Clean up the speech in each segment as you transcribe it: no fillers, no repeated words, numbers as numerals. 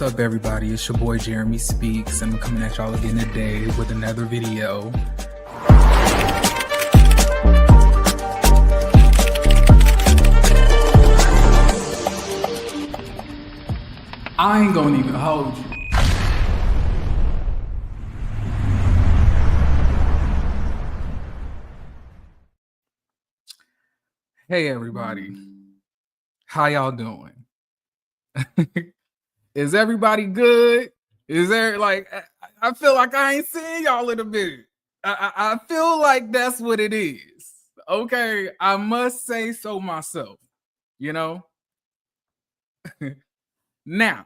What's up, everybody? It's your boy Jeremy Speaks, and I'm coming at y'all again today with another video. I ain't gonna even hold you. Hey, everybody. How y'all doing? Is everybody good? Is there, like, I feel like I ain't seen y'all in a minute. I feel like that's what it is. Okay, I must say so myself, you know? Now,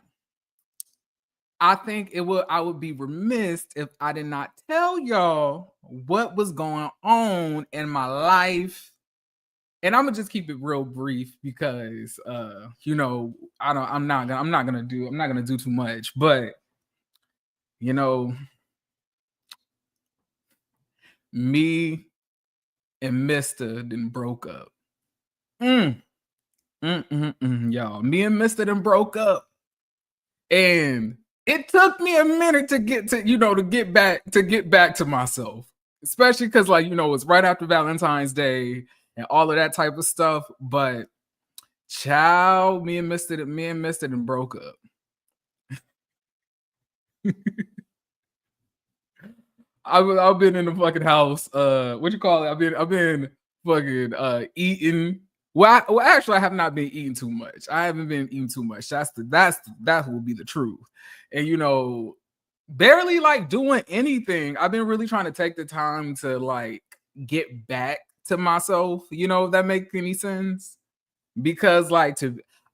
I think I would be remiss if I did not tell y'all what was going on in my life. And I'm gonna just keep it real brief because you know, I'm not gonna do too much, but you know, me and Mr. then broke up. Y'all, me and Mr. then broke up. And it took me a minute to get back to myself, especially because, like, you know, it's right after Valentine's Day and all of that type of stuff. But child, me and Mr. and broke up. I've been in the fucking house. What you call it? I've been fucking eating. Well, actually, I have not been eating too much. I haven't been eating too much. That will be the truth. And you know, barely like doing anything. I've been really trying to take the time to like get back to myself. You know, if that makes any sense. Because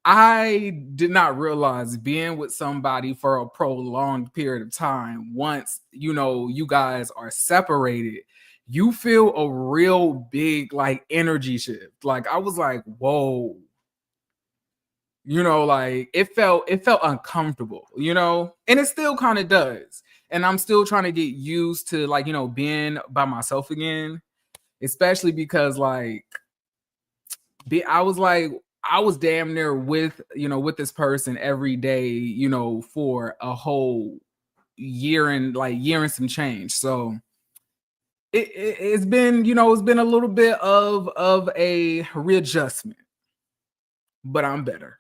I did not realize being with somebody for a prolonged period of time, once, you know, you guys are separated, you feel a real big like energy shift. Like I was like, whoa, you know, like it felt uncomfortable, you know, and it still kind of does. And I'm still trying to get used to, like, you know, being by myself again, especially because like I was damn near with this person every day, you know, for a whole year and some change. So it's been, you know, it's been a little bit of a readjustment, but I'm better.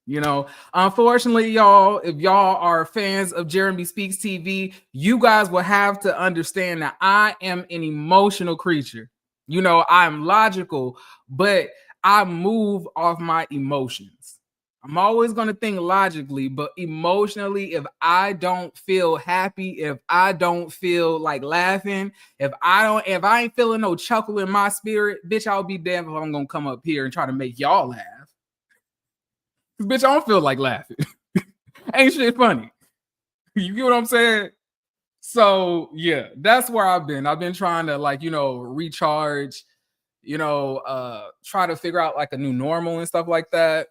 You know, unfortunately, y'all, if y'all are fans of Jeremy Speaks TV, you guys will have to understand that I am an emotional creature. You know, I'm logical, but I move off my emotions. I'm always going to think logically, but emotionally, if I don't feel happy, if I don't feel like laughing, if I ain't feeling no chuckle in my spirit, bitch, I'll be damned if I'm going to come up here and try to make y'all laugh. Bitch, I don't feel like laughing. Ain't shit funny. You get what I'm saying? So yeah, that's where I've been. I've been trying to, like, you know, recharge, you know, try to figure out like a new normal and stuff like that.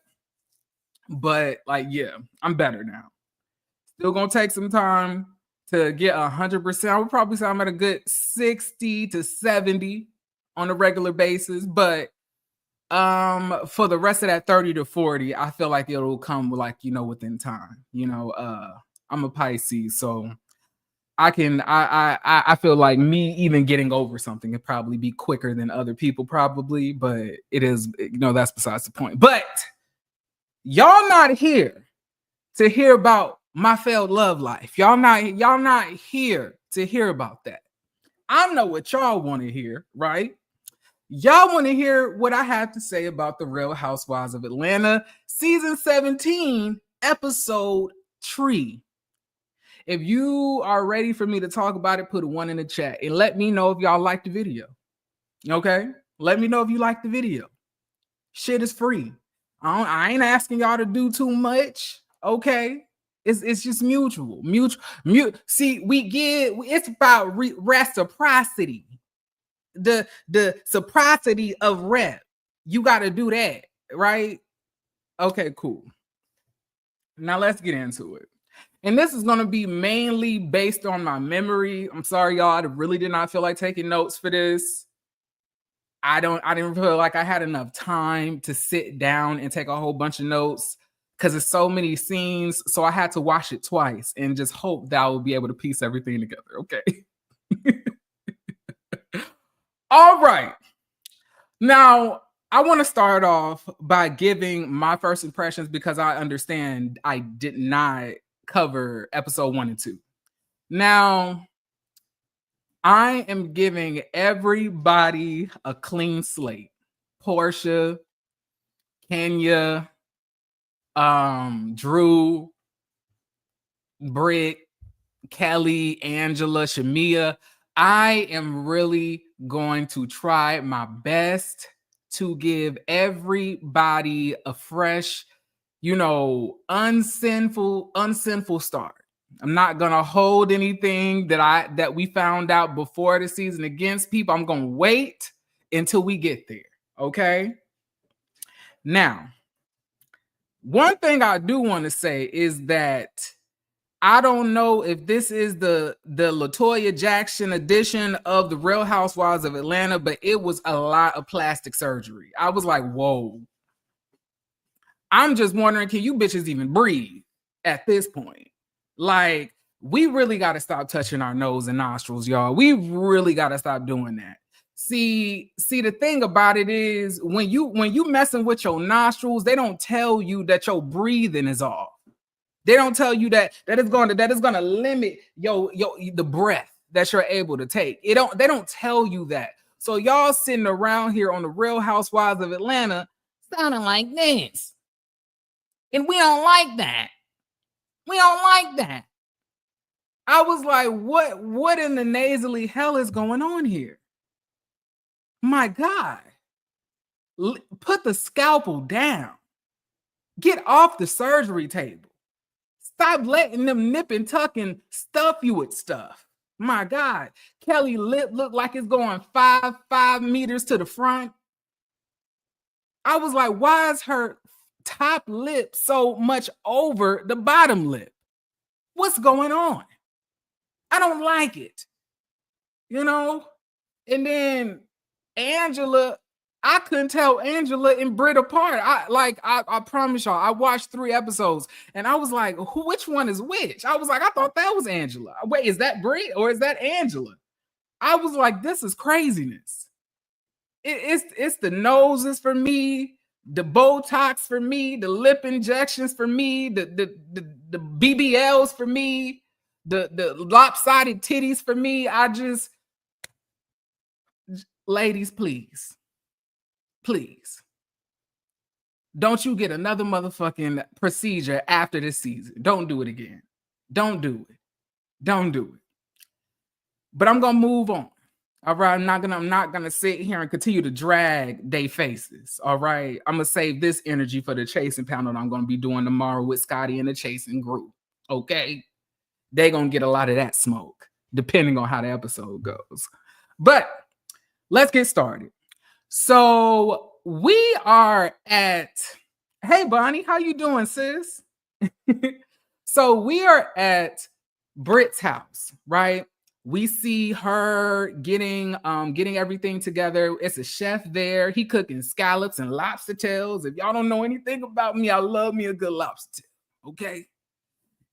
But like, yeah, I'm better now. Still gonna take some time to get 100%. I would probably say I'm at a good 60 to 70 on a regular basis, but for the rest of that 30 to 40, I feel like it'll come like, you know, within time. You know, I'm a Pisces, so I feel like me even getting over something could probably be quicker than other people probably, but it is, you know, that's besides the point. But y'all not here to hear about my failed love life. Y'all not here to hear about that. I know what y'all want to hear, right? Y'all want to hear what I have to say about the Real Housewives of Atlanta, season 17, episode 3. If you are ready for me to talk about it, put a 1 in the chat and let me know if y'all like the video. Okay? Let me know if you like the video. Shit is free. I ain't asking y'all to do too much. Okay? It's just mutual. See, it's about reciprocity. The reciprocity of rep. You got to do that, right? Okay, cool. Now let's get into it. And this is going to be mainly based on my memory. I'm sorry, y'all. I really did not feel like taking notes for this. I didn't feel like I had enough time to sit down and take a whole bunch of notes. because it's so many scenes. So I had to watch it twice and just hope that I will be able to piece everything together. Okay. All right. Now, I want to start off by giving my first impressions because I understand I did not cover episode 1 and 2. Now, I am giving everybody a clean slate. Porsha, Kenya, Drew, Brit, Kelly, Angela, Shamia. I am really going to try my best to give everybody a fresh, unsinful start. I'm not gonna hold anything that we found out before the season against people. I'm gonna wait until we get there. Okay. Now, one thing I do want to say is that I don't know if this is the LaToya Jackson edition of the Real Housewives of Atlanta, but it was a lot of plastic surgery. I was like, whoa. I'm just wondering, can you bitches even breathe at this point? Like, we really got to stop touching our nose and nostrils, y'all. We really got to stop doing that. See, the thing about it is when you messing with your nostrils, they don't tell you that your breathing is off. They don't tell you that is going to limit the breath that you're able to take. They don't tell you that. So y'all sitting around here on the Real Housewives of Atlanta sounding like this. And we don't like that. We don't like that. I was like, what in the nasally hell is going on here? My God. Put the scalpel down. Get off the surgery table. Stop letting them nip and tuck and stuff you with stuff. My God. Kelly lip looked like it's going 5 meters to the front. I was like, why is her top lip so much over the bottom lip? What's going on? I don't like it. And then Angela, I couldn't tell Angela and Brit apart. I promise y'all, I watched 3 episodes and I was like, which one is which? I was like, I thought that was Angela. Wait, is that Brit or is that Angela? I was like, this is craziness. It's the noses for me, the Botox for me, the lip injections for me, the BBLs for me, the lopsided titties for me. Ladies, please. Please. Don't you get another motherfucking procedure after this season. Don't do it again. Don't do it. Don't do it. But I'm gonna move on. All right. I'm not gonna sit here and continue to drag they faces. All right. I'm gonna save this energy for the chasing panel that I'm gonna be doing tomorrow with Scotty and the chasing group. Okay. They're gonna get a lot of that smoke, depending on how the episode goes. But let's get started. So we are at, hey Bonnie, how you doing, sis? So we are at Brit's house, right? We see her getting everything together. It's a chef there. He cooking scallops and lobster tails. If y'all don't know anything about me, I love me a good lobster tail, okay?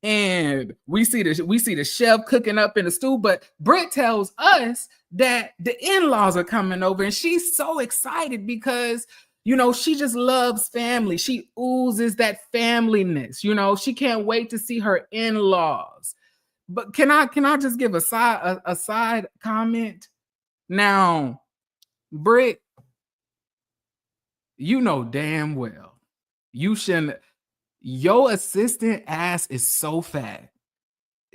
And we see the chef cooking up in the stew, but Brit tells us that the in-laws are coming over, and she's so excited because she just loves family. She oozes that familyness. She can't wait to see her in-laws. But can I just give a side comment? Now, Brit, you know damn well you shouldn't. Your assistant ass is so fat.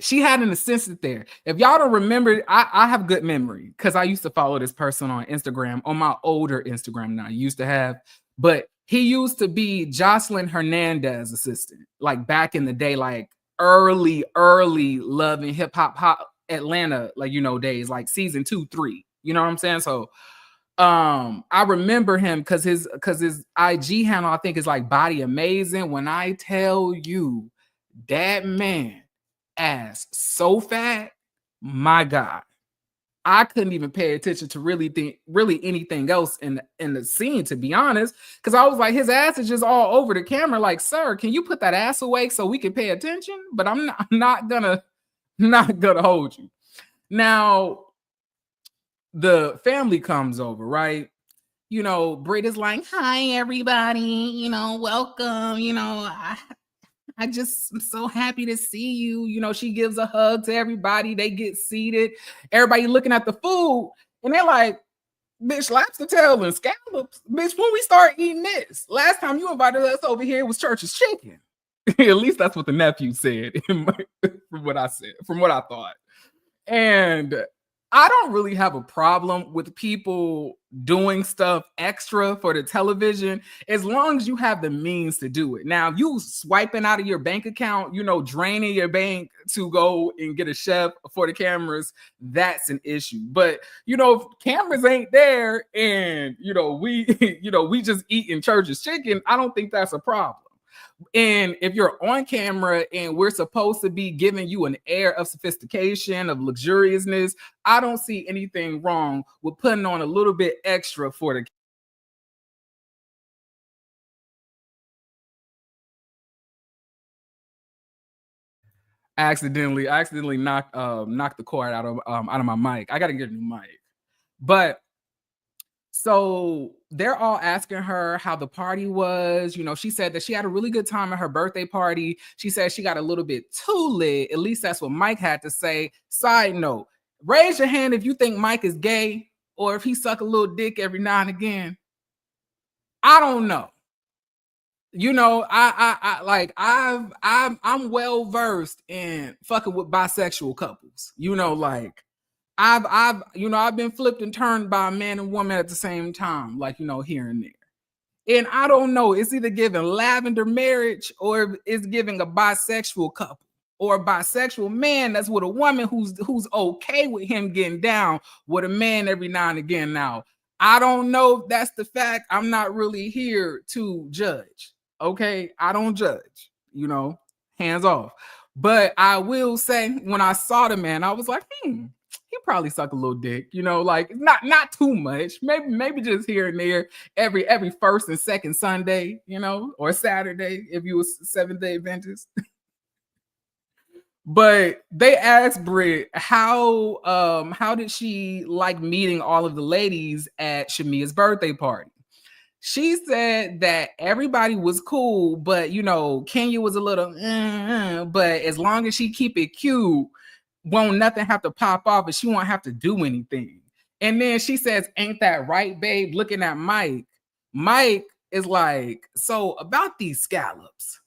She had an assistant there. If y'all don't remember, I have good memory because I used to follow this person on Instagram, on my older Instagram now. I used to have, but he used to be Jocelyn Hernandez's assistant, like back in the day, like early Love and Hip Hop Atlanta, days, like season 2, 3. You know what I'm saying? So I remember him because his IG handle, I think, is like Body Amazing. When I tell you that man ass so fat, my God. I couldn't even pay attention to really anything else in the scene, to be honest, because I was like, his ass is just all over the camera. Like, sir, can you put that ass away so we can pay attention? But I'm not gonna hold you. Now, the family comes over, right? You know, Brit is like, hi, everybody, you know, welcome, you know, I just am so happy to see you. You know, she gives a hug to everybody. They get seated. Everybody looking at the food, and they're like, bitch, lobster tail and scallops. Bitch, when we start eating this? Last time you invited us over here was Church's Chicken. At least that's what the nephew said from what I said, from what I thought. And I don't really have a problem with people doing stuff extra for the television as long as you have the means to do it. Now, you swiping out of your bank account, you know, draining your bank to go and get a chef for the cameras, that's an issue. But, you know, if cameras ain't there and, you know, we just eating Church's Chicken, I don't think that's a problem. And if you're on camera and we're supposed to be giving you an air of sophistication, of luxuriousness, I don't see anything wrong with putting on a little bit extra for the I accidentally knocked the cord out of my mic. I gotta get a new mic. But so they're all asking her how the party was. You know, she said that she had a really good time at her birthday party. She said she got a little bit too lit. At least that's what Mike had to say. Side note, raise your hand if you think Mike is gay or if he suck a little dick every now and again. I don't know. You know, I'm well versed in fucking with bisexual couples. You know, like I've been flipped and turned by a man and woman at the same time, like, you know, here and there. And I don't know, it's either giving lavender marriage or it's giving a bisexual couple or a bisexual man that's with a woman who's okay with him getting down with a man every now and again. Now, I don't know if that's the fact. I'm not really here to judge. Okay, I don't judge, you know, hands off. But I will say, when I saw the man, I was like, he probably suck a little dick, you know, like not too much, maybe just here and there, every first and second Sunday, you know, or Saturday if you was Seventh-day Adventist. But they asked Brit how did she like meeting all of the ladies at Shamia's birthday party. She said that everybody was cool, but, you know, Kenya was a little, but as long as she keep it cute, won't nothing have to pop off and she won't have to do anything. And then she says, ain't that right, babe? Looking at Mike. Mike is like, so about these scallops.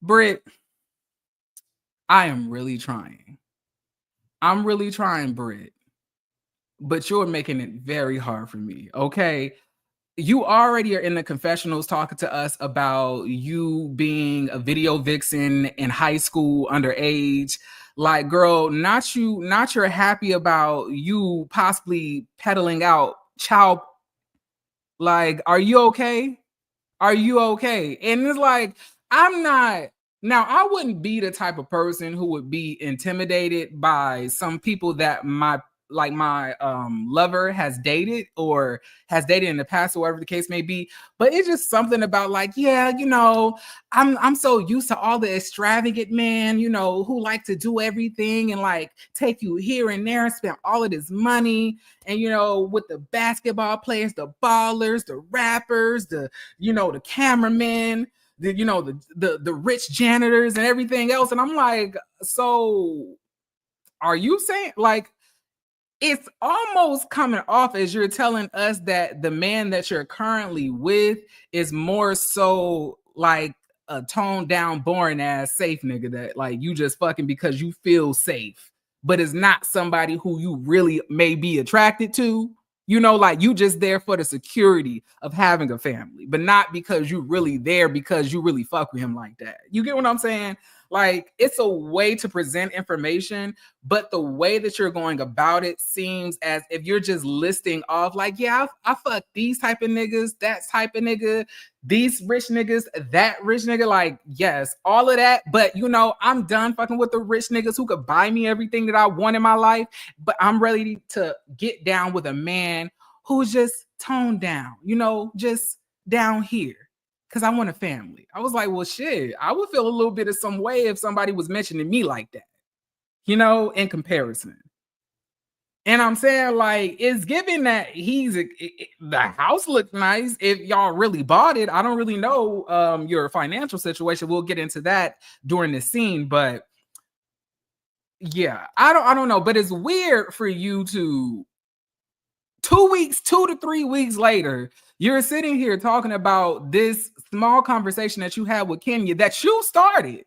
Brit, I am really trying. I'm really trying, Brit. But you're making it very hard for me, okay? You already are in the confessionals talking to us about you being a video vixen in high school underage. Like, girl, not you're happy about you possibly peddling out child. Like, are you okay? Are you okay? And it's like, I'm not. Now, I wouldn't be the type of person who would be intimidated by some people that my lover has dated in the past, or whatever the case may be. But it's just something about like, yeah, you know, I'm so used to all the extravagant men, you know, who like to do everything and like take you here and there and spend all of this money. And, you know, with the basketball players, the ballers, the rappers, the cameramen, the rich janitors and everything else. And I'm like, so are you saying, like, it's almost coming off as you're telling us that the man that you're currently with is more so like a toned down, boring ass safe nigga that like you just fucking because you feel safe, but it's not somebody who you really may be attracted to. You know, like you just there for the security of having a family, but not because you really there because you really fuck with him like that. You get what I'm saying? Like, it's a way to present information, but the way that you're going about it seems as if you're just listing off, like, yeah, I fuck these type of niggas, that type of nigga, these rich niggas, that rich nigga. Like, yes, all of that. But, you know, I'm done fucking with the rich niggas who could buy me everything that I want in my life. But I'm ready to get down with a man who's just toned down, you know, just down here. Because I want a family. I was like, well, shit, I would feel a little bit of some way if somebody was mentioning me like that, you know, in comparison. And I'm saying, like, it's given that the house looked nice. If y'all really bought it, I don't really know your financial situation. We'll get into that during the scene, but yeah, I don't know. But it's weird for you to 2 to 3 weeks later, you're sitting here talking about this small conversation that you had with Kenya that you started.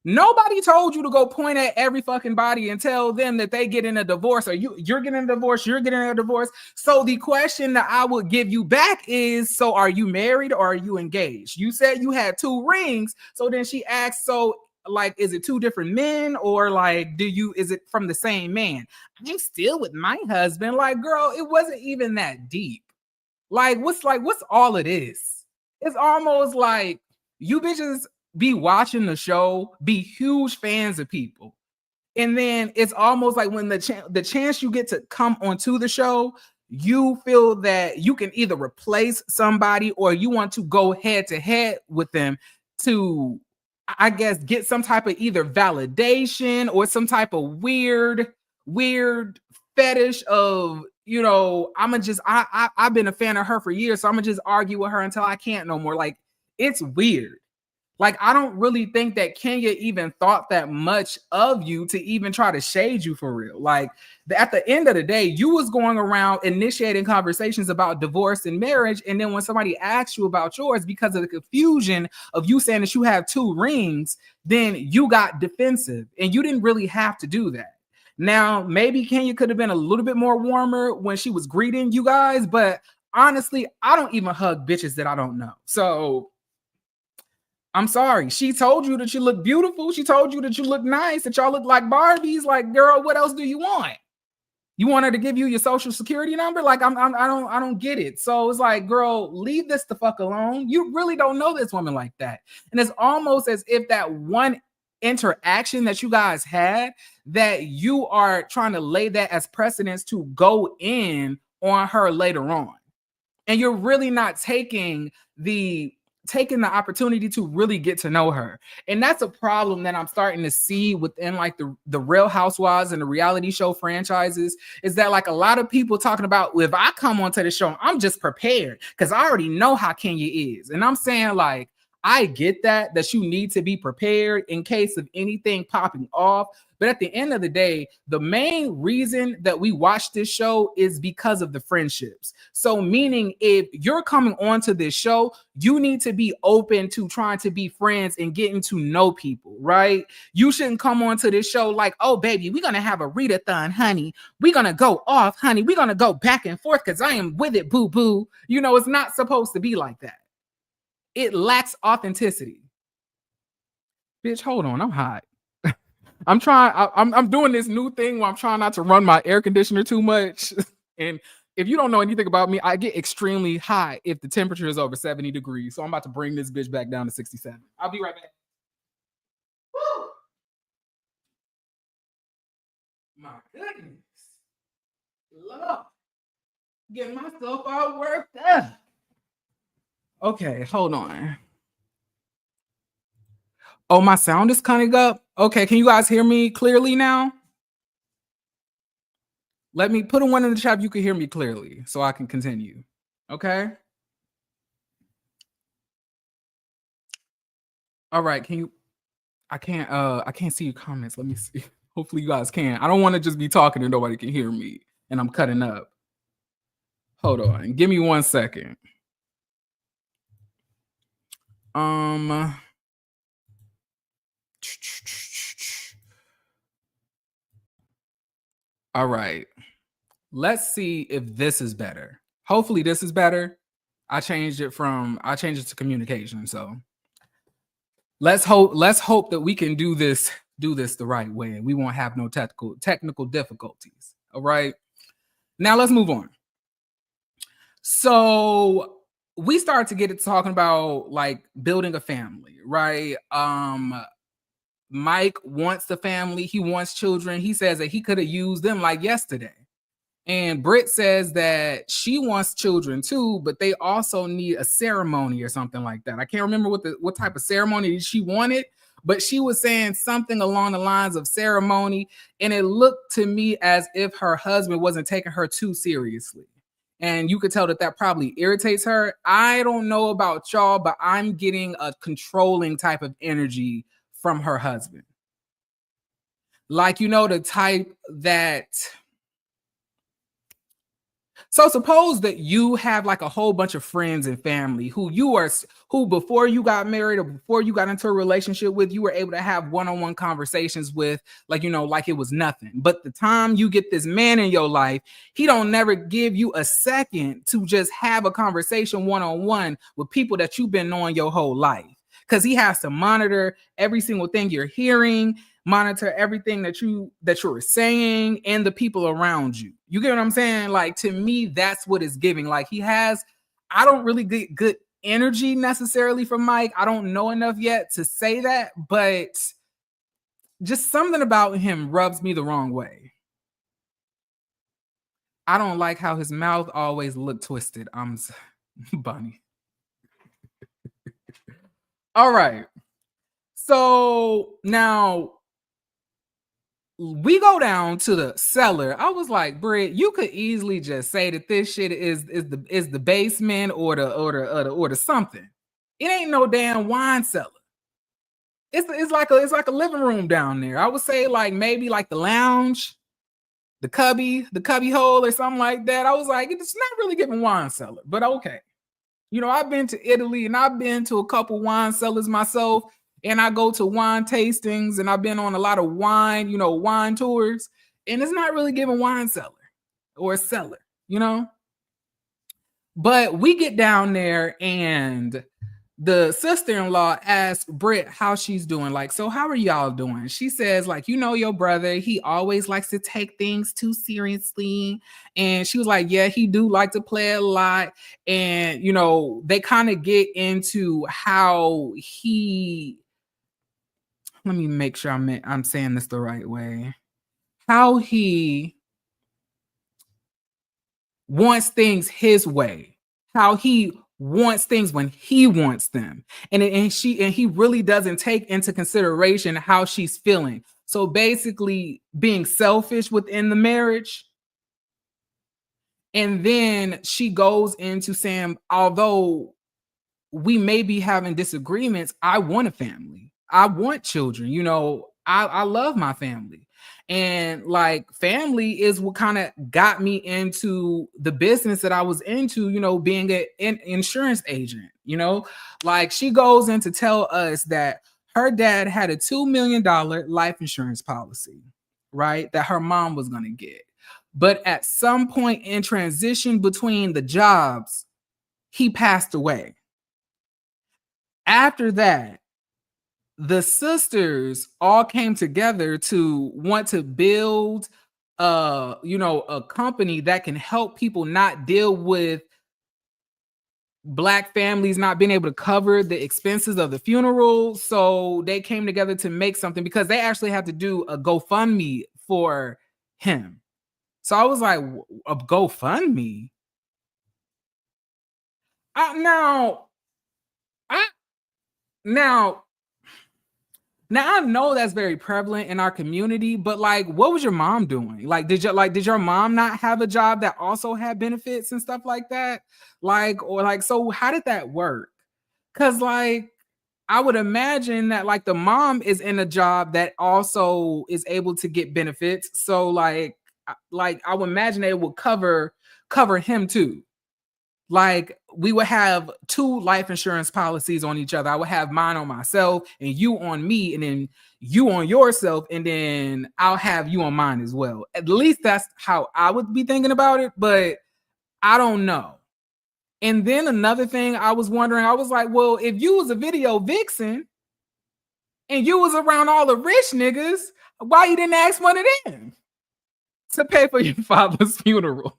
Nobody told you to go point at every fucking body and tell them that they get in a divorce, or you're getting a divorce, you're getting a divorce. So the question that I would give you back is, so are you married or are you engaged? You said you had 2 rings. So then she asked, so like, is it 2 different men, or like, is it from the same man? I'm still with my husband. Like, girl, it wasn't even that deep. Like, what's all of this? It's almost like you bitches be watching the show, be huge fans of people, and then it's almost like when the chance you get to come onto the show, you feel that you can either replace somebody or you want to go head to head with them to, I guess, get some type of either validation or some type of weird fetish of, you know, I've been a fan of her for years, so I'm gonna just argue with her until I can't no more. Like, it's weird. Like, I don't really think that Kenya even thought that much of you to even try to shade you for real. Like, at the end of the day, you was going around initiating conversations about divorce and marriage, and then when somebody asked you about yours, because of the confusion of you saying that you have 2 rings, then you got defensive, and you didn't really have to do that. Now, maybe Kenya could have been a little bit more warmer when she was greeting you guys, but honestly, I don't even hug bitches that I don't know. So I'm sorry. She told you that you look beautiful. She told you that you look nice, that y'all look like Barbies. Like, girl, what else do you want? You want her to give you your social security number? Like, I don't get it. So it's like, girl, leave this the fuck alone. You really don't know this woman like that. And it's almost as if that one interaction that you guys had, that you are trying to lay that as precedence to go in on her later on. And you're really not taking the opportunity to really get to know her. And that's a problem that I'm starting to see within like the Real Housewives and the reality show franchises, is that like a lot of people talking about, well, if I come onto the show, I'm just prepared because I already know how Kenya is. And I'm saying, like, I get that you need to be prepared in case of anything popping off. But at the end of the day, the main reason that we watch this show is because of the friendships. So meaning, if you're coming onto this show, you need to be open to trying to be friends and getting to know people, right? You shouldn't come onto this show like, oh, baby, we're going to have a readathon, honey. We're going to go off, honey. We're going to go back and forth because I am with it, boo-boo. You know, it's not supposed to be like that. It lacks authenticity. Bitch, hold on. I'm hot. I'm doing this new thing where I'm trying not to run my air conditioner too much. And if you don't know anything about me, I get extremely high if the temperature is over 70 degrees. So I'm about to bring this bitch back down to 67. I'll be right back. Woo! My goodness. Lord. Get myself all worked up. Okay, hold on. Oh, my sound is coming up. Okay, can you guys hear me clearly now? Let me put a 1 in the chat if you can hear me clearly so I can continue. Okay? All right, I can't see your comments. Let me see. Hopefully you guys can. I don't want to just be talking and nobody can hear me and I'm cutting up. Hold on. Give me 1 second. All right. Let's see if this is better. Hopefully this is better. I changed it to communication. So let's hope that we can do this the right way, and we won't have no technical difficulties. All right. Now let's move on. So we start to get it talking about like building a family, right? Mike wants the family, he wants children. He says that he could have used them like yesterday. And Brit says that she wants children too, but they also need a ceremony or something like that. I can't remember what type of ceremony she wanted, but she was saying something along the lines of ceremony, and it looked to me as if her husband wasn't taking her too seriously. And you could tell that probably irritates her. I don't know about y'all, but I'm getting a controlling type of energy from her husband. Like, you know, the type that... So suppose that you have like a whole bunch of friends and family who before you got married or before you got into a relationship with, you were able to have one-on-one conversations with, like, you know, like it was nothing. But the time you get this man in your life, he don't never give you a second to just have a conversation one-on-one with people that you've been knowing your whole life. Because he has to monitor every single thing you're hearing, monitor everything that you're saying, and the people around you. You get what I'm saying? Like, to me, that's what it's giving. Like, I don't really get good energy necessarily from Mike. I don't know enough yet to say that, but just something about him rubs me the wrong way. I don't like how his mouth always looked twisted. I'm Bunny. All right. So now we go down to the cellar. I was like, Brit, you could easily just say that this shit is the basement or the something. It ain't no damn wine cellar. It's like a living room down there. I would say like maybe like the lounge, the cubby hole or something like that. I was like, it's not really giving wine cellar, but okay. You know, I've been to Italy and I've been to a couple wine cellars myself, and I go to wine tastings and I've been on a lot of wine tours, and it's not really giving wine cellar or cellar, you know? But we get down there and the sister-in-law asks Brit how she's doing. Like, so how are y'all doing? She says, like, you know, your brother, he always likes to take things too seriously. And she was like, yeah, he do like to play a lot. And, you know, they kind of get into how let me make sure I'm saying this the right way. How he wants things his way. How he wants things when he wants them, and he really doesn't take into consideration how she's feeling. So basically being selfish within the marriage. And then she goes into saying, although we may be having disagreements, I want a family, I want children, you know, I love my family. And like, family is what kind of got me into the business that I was into, you know, being an insurance agent, you know. Like, she goes in to tell us that her dad had a $2 million life insurance policy, right, that her mom was going to get. But at some point in transition between the jobs, he passed away. After that, the sisters all came together to want to build a company that can help people not deal with Black families not being able to cover the expenses of the funeral. So they came together to make something, because they actually had to do a GoFundMe for him. So I was like, a GoFundMe? Now I know that's very prevalent in our community, but like, what was your mom doing? Like, did your mom not have a job that also had benefits and stuff like that? Like, or like, so how did that work? Because like, I would imagine that like the mom is in a job that also is able to get benefits. So like I would imagine it would cover him too. Like, we would have 2 life insurance policies on each other. I would have mine on myself and you on me, and then you on yourself, and then I'll have you on mine as well. At least that's how I would be thinking about it, but I don't know. And then another thing I was wondering, I was like, well, if you was a video vixen, and you was around all the rich niggas, why you didn't ask one of them to pay for your father's funeral?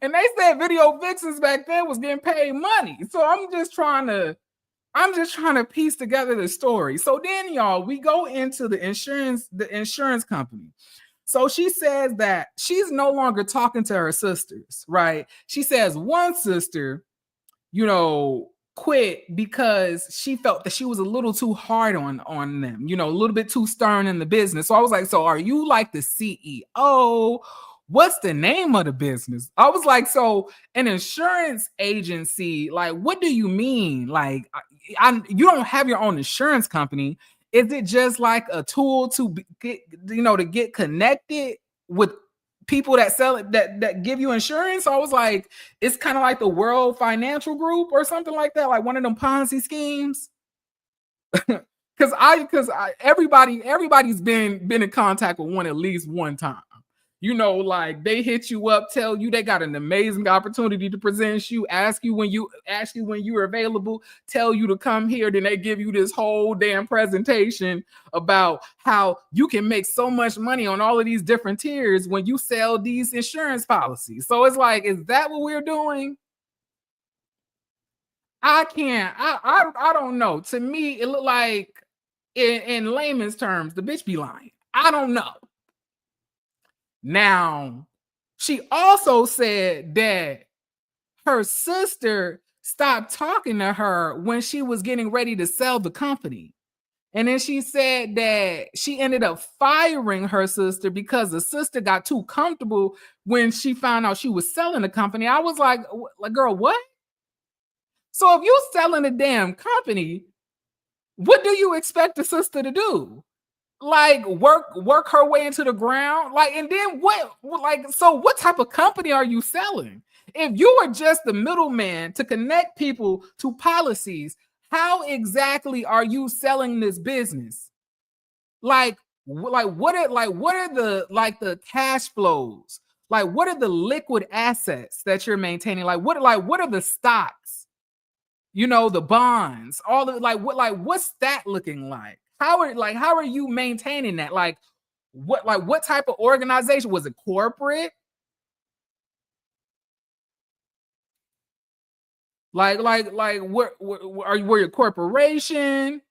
And they said video vixens back then was getting paid money. So I'm just trying to piece together the story. So then, y'all, we go into the insurance company. So she says that she's no longer talking to her sisters, right? She says one sister, quit because she felt that she was a little too hard on them, a little bit too stern in the business. So I was like, so are you like the CEO? What's the name of the business? I was like, so an insurance agency, like, what do you mean? Like, you don't have your own insurance company. Is it just like a tool to get connected with people that sell it, that give you insurance? So I was like, it's kind of like the World Financial Group or something like that, like one of them Ponzi schemes. Because everybody's been in contact with one at least one time. Like they hit you up, tell you they got an amazing opportunity to present you, ask you when you're available, tell you to come here, then they give you this whole damn presentation about how you can make so much money on all of these different tiers when you sell these insurance policies. So it's like, is that what we're doing? I don't know. To me, it looked like in layman's terms, the bitch be lying. I don't know. Now, she also said that her sister stopped talking to her when she was getting ready to sell the company. And then she said that she ended up firing her sister because the sister got too comfortable when she found out she was selling the company. I was like, girl, what? So if you're selling a damn company, what do you expect the sister to do? Like work her way into the ground? Like, and then so what type of company are you selling? If you are just the middleman to connect people to policies, how exactly are you selling this business? What are the cash flows? Like, what are the liquid assets that you're maintaining? What are the stocks? The bonds, all of what's that looking like? How are you maintaining that? What type of organization? Was it corporate? Were you a corporation?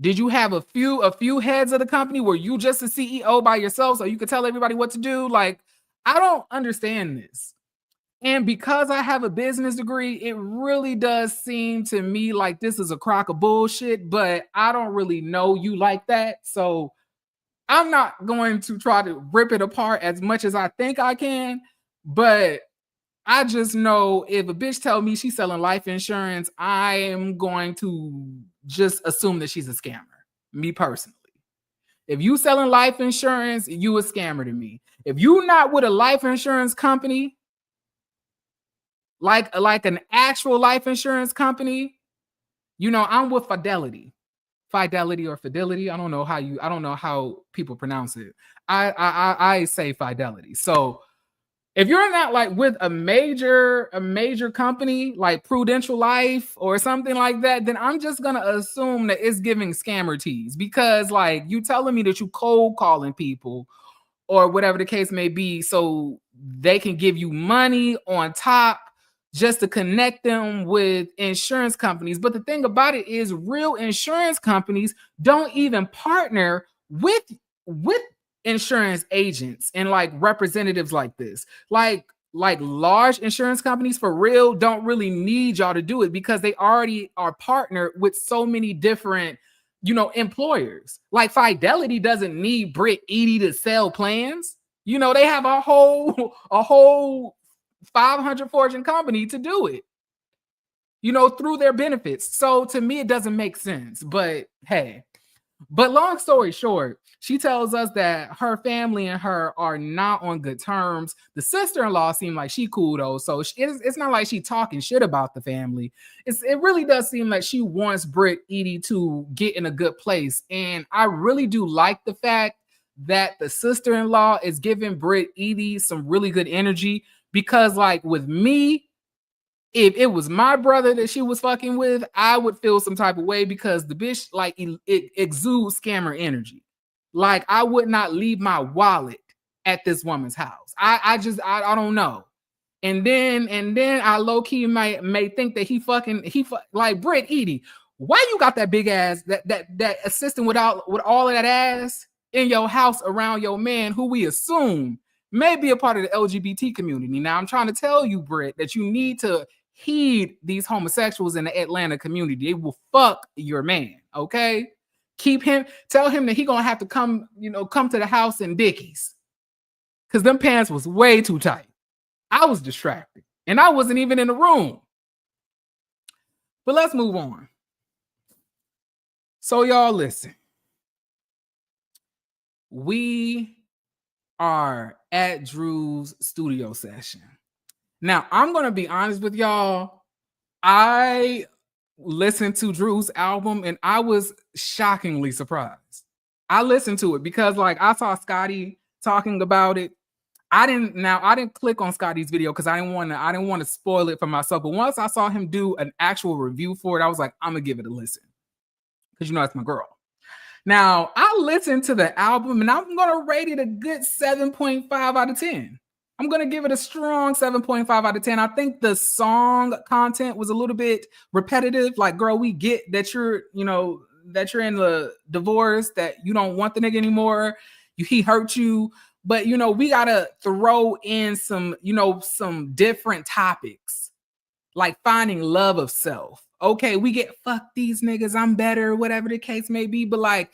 Did you have a few heads of the company? Were you just a CEO by yourself so you could tell everybody what to do? Like, I don't understand this. And because I have a business degree, it really does seem to me like this is a crock of bullshit, but I don't really know you like that. So I'm not going to try to rip it apart as much as I think I can. But I just know if a bitch tell me she's selling life insurance, I am going to just assume that she's a scammer, me personally. If you selling life insurance, you a scammer to me. If you not with a life insurance company, like an actual life insurance company, I'm with Fidelity or Fidelity. I don't know how people pronounce it. I say Fidelity. So if you're not like with a major company like Prudential Life or something like that, then I'm just gonna assume that it's giving scammer teas, because like you telling me that you cold calling people or whatever the case may be so they can give you money on top just to connect them with insurance companies. But the thing about it is real insurance companies don't even partner with insurance agents and like representatives like this. Like large insurance companies for real don't really need y'all to do it because they already are partnered with so many different employers. Like Fidelity doesn't need Brit Edie to sell plans. They have a whole 500 Fortune company to do it, through their benefits. So to me, it doesn't make sense. But hey, long story short, she tells us that her family and her are not on good terms. The sister-in-law seemed like she cool though, so it's not like she talking shit about the family. It really does seem like she wants Brit Edie to get in a good place, and I really do like the fact that the sister-in-law is giving Brit Edie some really good energy, because like with me, if it was my brother that she was fucking with, I would feel some type of way because the bitch, like, it exudes scammer energy. Like, I would not leave my wallet at this woman's house. I don't know. And then I low-key may think that like Brit Edie. Why you got that big ass, that assistant with all of that ass in your house around your man who we assume may be a part of the LGBT community? Now I'm trying to tell you, Brit, that you need to heed these homosexuals in the Atlanta community. They will fuck your man, okay? Tell him that he gonna have to come to the house in Dickies. Cause them pants was way too tight. I was distracted and I wasn't even in the room. But let's move on. So y'all listen. We are at Drew's studio session. Now, I'm going to be honest with y'all. I listened to Drew's album and I was shockingly surprised. I listened to it because, like, I saw Scotty talking about it. I didn't click on Scotty's video because I didn't want to spoil it for myself. But once I saw him do an actual review for it, I was like, I'm gonna give it a listen. Because that's my girl. Now, I listened to the album and I'm gonna rate it a good 7.5 out of 10. I'm gonna give it a strong 7.5 out of 10. I think the song content was a little bit repetitive. Like, girl, we get that you're in the divorce, that you don't want the nigga anymore. He hurt you. But, we got to throw in some different topics, like finding love of self. Okay, we get fuck these niggas, I'm better, whatever the case may be. But like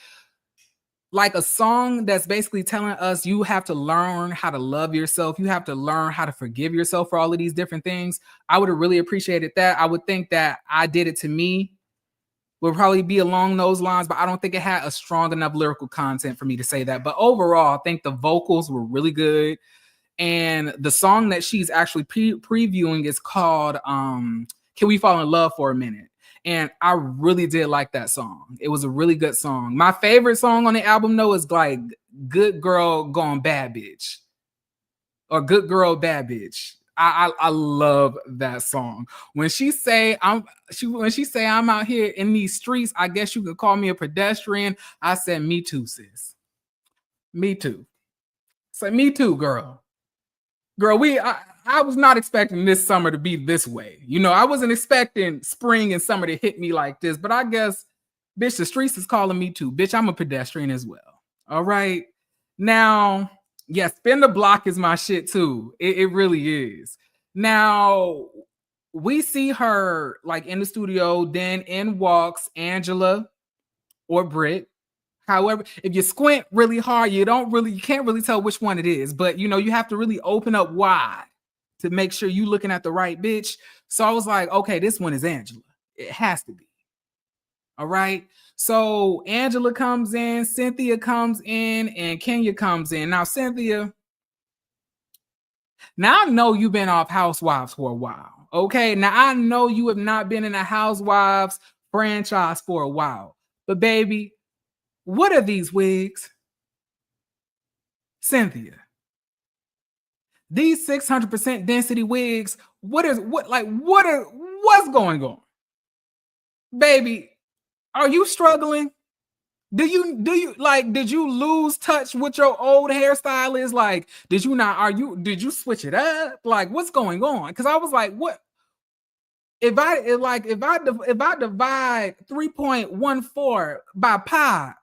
a song that's basically telling us you have to learn how to love yourself. You have to learn how to forgive yourself for all of these different things. I would have really appreciated that. I would think that I Did It to Me would probably be along those lines, but I don't think it had a strong enough lyrical content for me to say that. But overall, I think the vocals were really good. And the song that she's actually previewing is called Can We Fall in Love for a Minute? And I really did like that song. It was a really good song. My favorite song on the album, though, is like Good Girl Gone Bad Bitch. Or Good Girl Bad Bitch. I love that song. When she say I'm out here in these streets, I guess you could call me a pedestrian. I said, me too, sis. Me too. Say, me too, girl. Girl, I was not expecting this summer to be this way. I wasn't expecting spring and summer to hit me like this, but I guess, bitch, the streets is calling me too. Bitch, I'm a pedestrian as well. All right. Now, yeah, Spin the Block is my shit too. It really is. Now, we see her like in the studio, then in walks Angela or Brit. However, if you squint really hard, you can't really tell which one it is. But you have to really open up wide to make sure you're looking at the right bitch. So I was like, okay, this one is Angela. It has to be. All right. So Angela comes in, Cynthia comes in, and Kenya comes in. Now, Cynthia, now I know you've been off Housewives for a while. Okay. Now I know you have not been in a Housewives franchise for a while. But baby, what are these wigs? Cynthia. These 600% density wigs, what's going on? Baby, are you struggling? Did you lose touch with your old hairstylist? Like, did you switch it up? Like, what's going on? Because I was like, what? If I divide 3.14 by pi,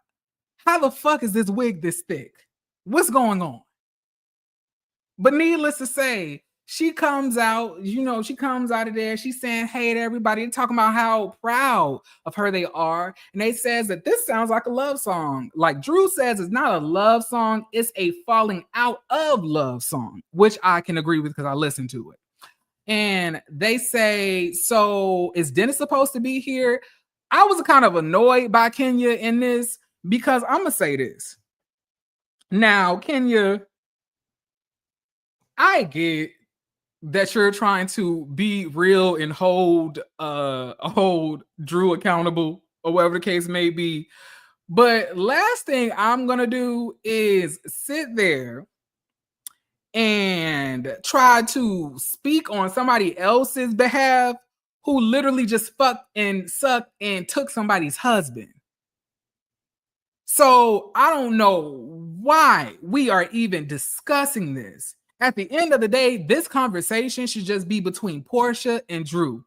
how the fuck is this wig this thick? What's going on? But needless to say, she comes out of there. She's saying hey to everybody, talking about how proud of her they are. And they says that this sounds like a love song. Like Drew says, it's not a love song. It's a falling out of love song, which I can agree with because I listened to it. And they say, so is Dennis supposed to be here? I was kind of annoyed by Kenya in this because I'm going to say this. Now, Kenya, I get that you're trying to be real and hold Drew accountable or whatever the case may be. But last thing I'm going to do is sit there and try to speak on somebody else's behalf who literally just fucked and sucked and took somebody's husband. So I don't know why we are even discussing this. At the end of the day, this conversation should just be between Porsha and Drew.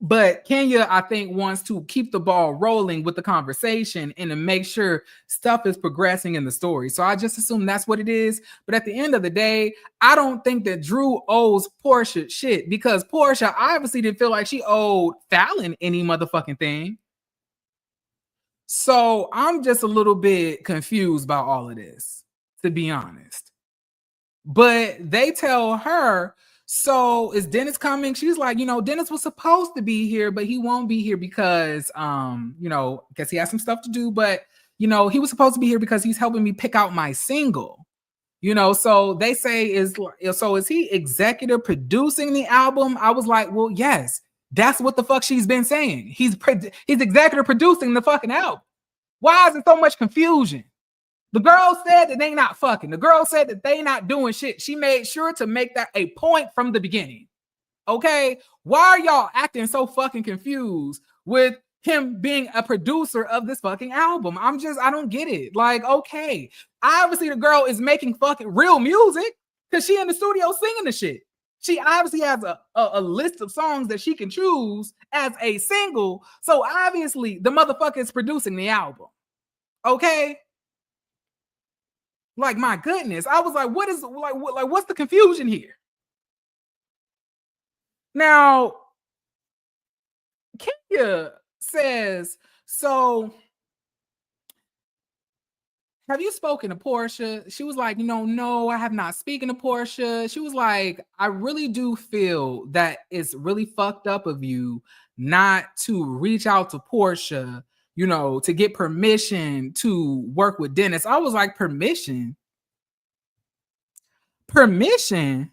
But Kenya, I think, wants to keep the ball rolling with the conversation and to make sure stuff is progressing in the story. So I just assume that's what it is. But at the end of the day, I don't think that Drew owes Porsha shit, because Porsha obviously didn't feel like she owed Fallon any motherfucking thing. So I'm just a little bit confused by all of this, to be honest. But they tell her, so is Dennis coming? She's like, Dennis was supposed to be here, but he won't be here because, guess he has some stuff to do. But, he was supposed to be here because he's helping me pick out my single. So they say, is he executive producing the album? I was like, well, yes, that's what the fuck she's been saying. He's executive producing the fucking album. Why is there so much confusion? The girl said that they not fucking. The girl said that they not doing shit. She made sure to make that a point from the beginning. Okay? Why are y'all acting so fucking confused with him being a producer of this fucking album? I don't get it. Like, okay. Obviously, the girl is making fucking real music because she in the studio singing the shit. She obviously has a list of songs that she can choose as a single. So obviously, the motherfucker is producing the album. Okay? Like, my goodness. I was like, what's the confusion here? Now, Kenya says, so have you spoken to Porsha? She was like, no, I have not spoken to Porsha. She was like, I really do feel that it's really fucked up of you not to reach out to Porsha, to get permission to work with Dennis. I was like, permission? Permission?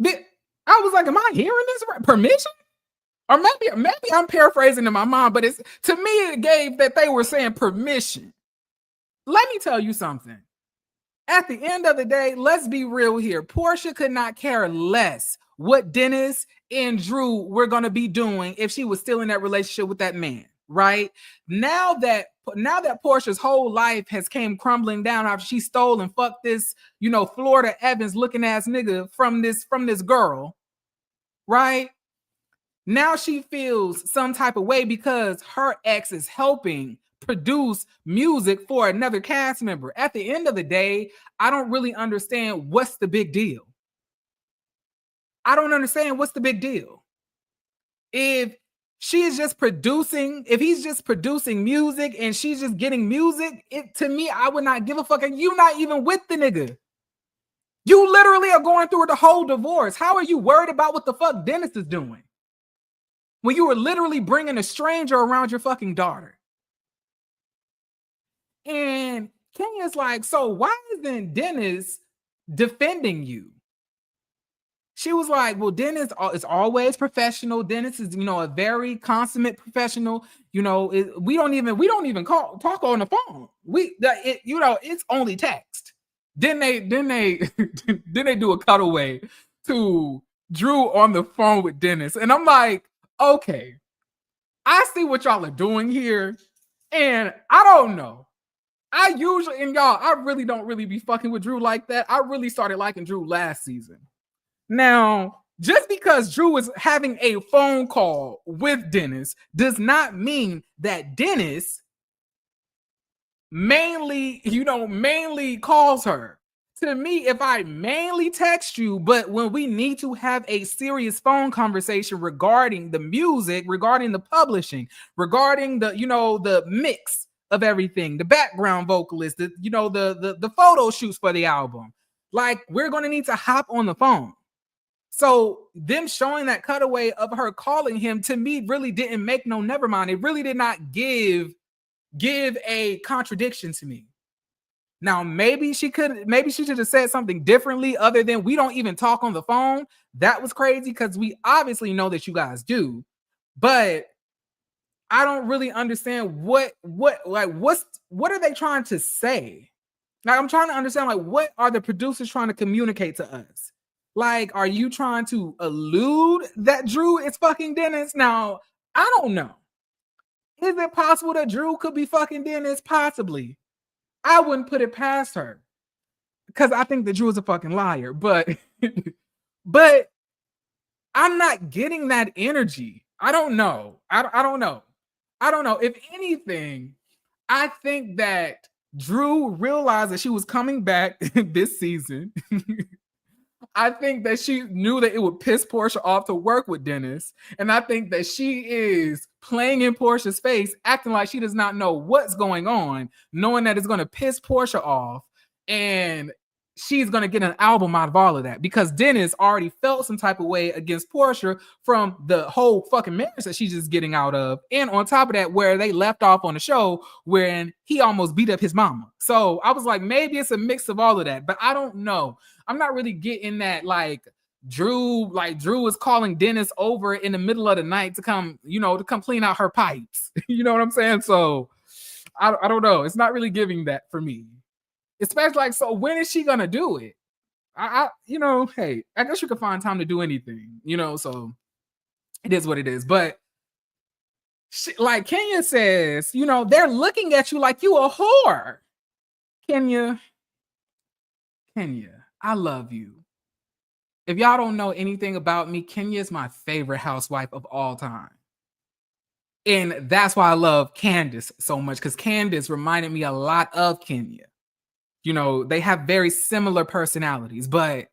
I was like, am I hearing this right? Permission? Or maybe I'm paraphrasing in my mind, but it's, to me, it gave that they were saying permission. Let me tell you something. At the end of the day, let's be real here. Porsha could not care less what Dennis and Drew were going to be doing if she was still in that relationship with that man, right? Now that Porsha's whole life has came crumbling down after she stole and fucked this, Florida Evans looking ass nigga from this girl, right? Now she feels some type of way because her ex is helping produce music for another cast member. At the end of the day, I don't really understand what's the big deal. I don't understand what's the big deal. If he's just producing music and she's just getting music, to me, I would not give a fuck. And you not even with the nigga. You literally are going through the whole divorce. How are you worried about what the fuck Dennis is doing when you were literally bringing a stranger around your fucking daughter? And Kenya's like, so why isn't Dennis defending you? She was like, well, Dennis is always professional. Dennis is, a very consummate professional. We don't even talk on the phone. It's only text. Then they do a cutaway to Drew on the phone with Dennis. And I'm like, okay, I see what y'all are doing here. And I don't know. I really don't really be fucking with Drew like that. I really started liking Drew last season. Now, just because Drew is having a phone call with Dennis does not mean that Dennis mainly calls her. To me, if I mainly text you, but when we need to have a serious phone conversation regarding the music, regarding the publishing, regarding the mix of everything, the background vocalist, the photo shoots for the album, like, we're going to need to hop on the phone. So them showing that cutaway of her calling him, to me, really didn't make no never mind. It really did not give a contradiction to me. Now, maybe she should have said something differently other than we don't even talk on the phone. That was crazy because we obviously know that you guys do. But I don't really understand what are they trying to say? Like, I'm trying to understand, like, what are the producers trying to communicate to us? Like, are you trying to allude that Drew is fucking Dennis? Now, I don't know. Is it possible that Drew could be fucking Dennis? Possibly. I wouldn't put it past her because I think that Drew is a fucking liar. But, but I'm not getting that energy. I don't know. I don't know. I don't know. If anything, I think that Drew realized that she was coming back this season. I think that she knew that it would piss Porsha off to work with Dennis. And I think that she is playing in Porsha's face, acting like she does not know what's going on, knowing that it's going to piss Porsha off. And she's going to get an album out of all of that because Dennis already felt some type of way against Porsha from the whole fucking marriage that she's just getting out of. And on top of that, where they left off on the show when he almost beat up his mama. So I was like, maybe it's a mix of all of that, but I don't know. I'm not really getting that, like Drew is calling Dennis over in the middle of the night to come clean out her pipes. You know what I'm saying? So I don't know. It's not really giving that for me. Especially like, so when is she gonna do it? Hey, I guess you can find time to do anything, so it is what it is. But like Kenya says, they're looking at you like you a whore. Kenya, I love you. If y'all don't know anything about me, Kenya is my favorite housewife of all time. And that's why I love Candace so much, because Candace reminded me a lot of Kenya. They have very similar personalities, but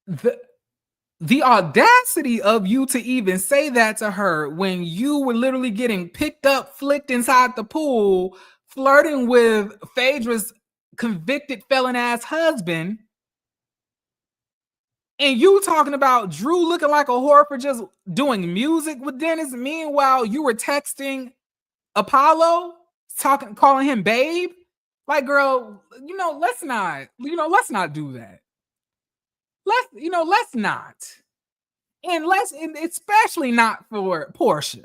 the audacity of you to even say that to her when you were literally getting picked up, flicked inside the pool, flirting with Phaedra's convicted felon-ass husband, and you talking about Drew looking like a whore for just doing music with Dennis. Meanwhile, you were texting Apollo, calling him babe. Like, girl, let's not do that. Let's not. And especially not for Porsha.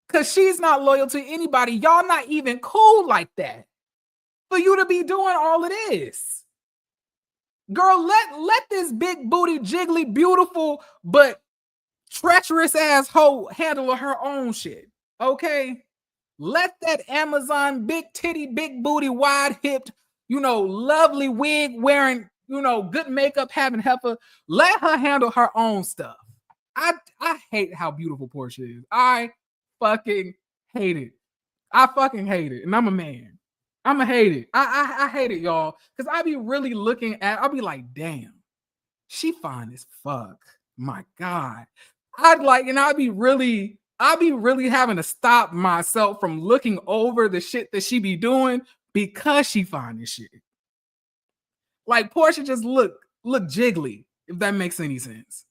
Because she's not loyal to anybody. Y'all not even cool like that. For you to be doing all of this. Girl, let this big booty, jiggly, beautiful, but treacherous ass hoe handle her own shit. Okay? Let that Amazon big titty, big booty, wide hipped, lovely wig wearing, good makeup having heifer. Let her handle her own stuff. I hate how beautiful Porsha is. I fucking hate it. I fucking hate it. And I'm a man. I'ma hate it. I hate it, y'all. Because I be really I'll be like, damn, she fine as fuck. My God. I'd be really having to stop myself from looking over the shit that she be doing because she fine as shit. Like, Porsha just look jiggly, if that makes any sense.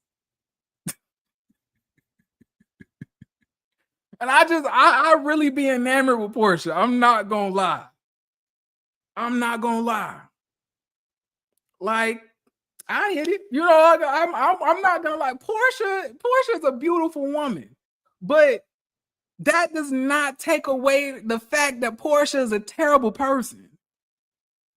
And I really be enamored with Porsha. I'm not gonna lie. Like, I hit it. I'm not gonna lie. Porsha's a beautiful woman, but that does not take away the fact that Porsha is a terrible person.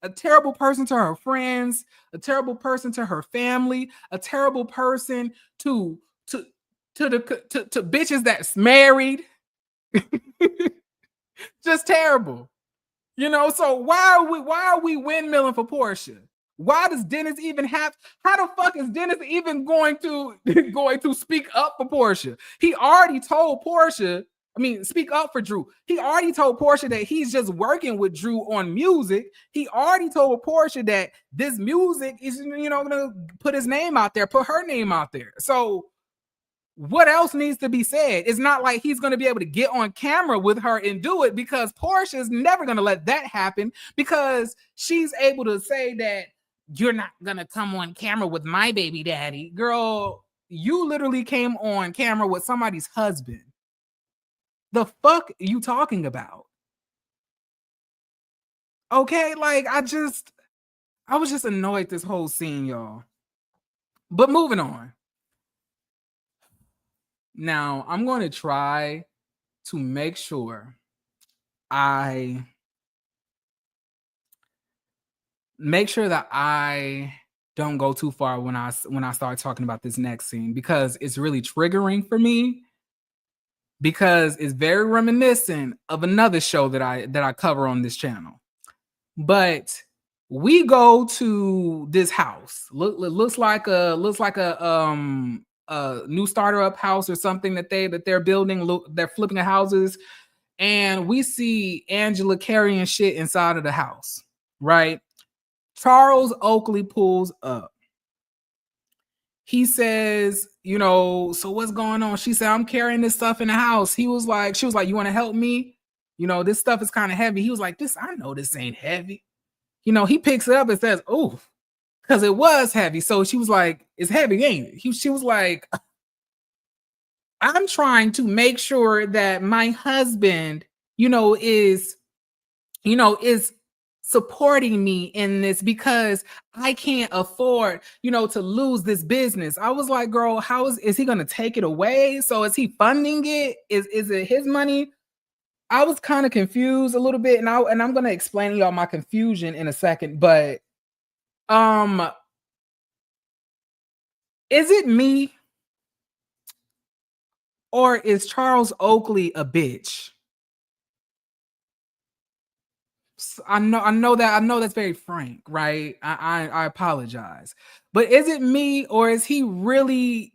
A terrible person to her friends, a terrible person to her family, a terrible person to bitches that's married. Just terrible. So why are we windmilling for Porsha? Why does Dennis even how the fuck is Dennis even going to speak up for Porsha? He already told Porsha, speak up for Drew. He already told Porsha that he's just working with Drew on music. He already told Porsha that this music is, gonna put his name out there, put her name out there. So what else needs to be said? It's not like he's going to be able to get on camera with her and do it, because Porsha is never going to let that happen, because she's able to say that you're not going to come on camera with my baby daddy. Girl, you literally came on camera with somebody's husband. The fuck are you talking about? Okay, like, I was just annoyed this whole scene, y'all. But moving on. Now, I'm going to try to make sure I make sure that I don't go too far when I start talking about this next scene, because it's really triggering for me, because it's very reminiscent of another show that I cover on this channel. But we go to this house. Looks like a new starter up house or something that they're building. They're flipping the houses, and we see Angela carrying shit inside of the house, right? Charles Oakley pulls up. He says, so what's going on? She said, I'm carrying this stuff in the house. She was like, you want to help me? This stuff is kind of heavy. He was like, I know this ain't heavy. He picks it up and says, oh, because it was heavy. So she was like, it's heavy, ain't it? She was like, I'm trying to make sure that my husband, is supporting me in this, because I can't afford, to lose this business. I was like, girl, how is he going to take it away? So is he funding it? Is it his money? I was kind of confused a little bit, and I'm going to explain to y'all my confusion in a second, but is it me, or is Charles Oakley a bitch? I know that's very frank, right? I apologize. But is it me, or is he really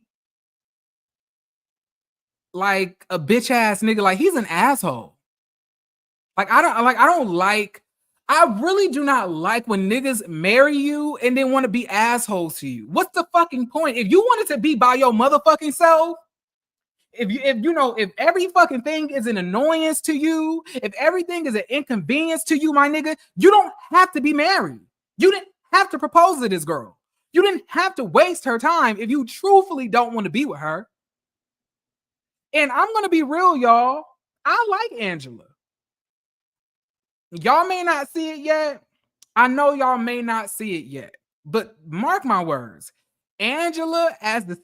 like a bitch ass nigga? Like, he's an asshole. I really do not like when niggas marry you and then want to be assholes to you. What's the fucking point? If you wanted to be by your motherfucking self, if every fucking thing is an annoyance to you, if everything is an inconvenience to you, my nigga, you don't have to be married. You didn't have to propose to this girl. You didn't have to waste her time if you truthfully don't want to be with her. And I'm going to be real, y'all. I like Angela. Y'all may not see it yet. I know y'all may not see it yet, but mark my words. Angela, as the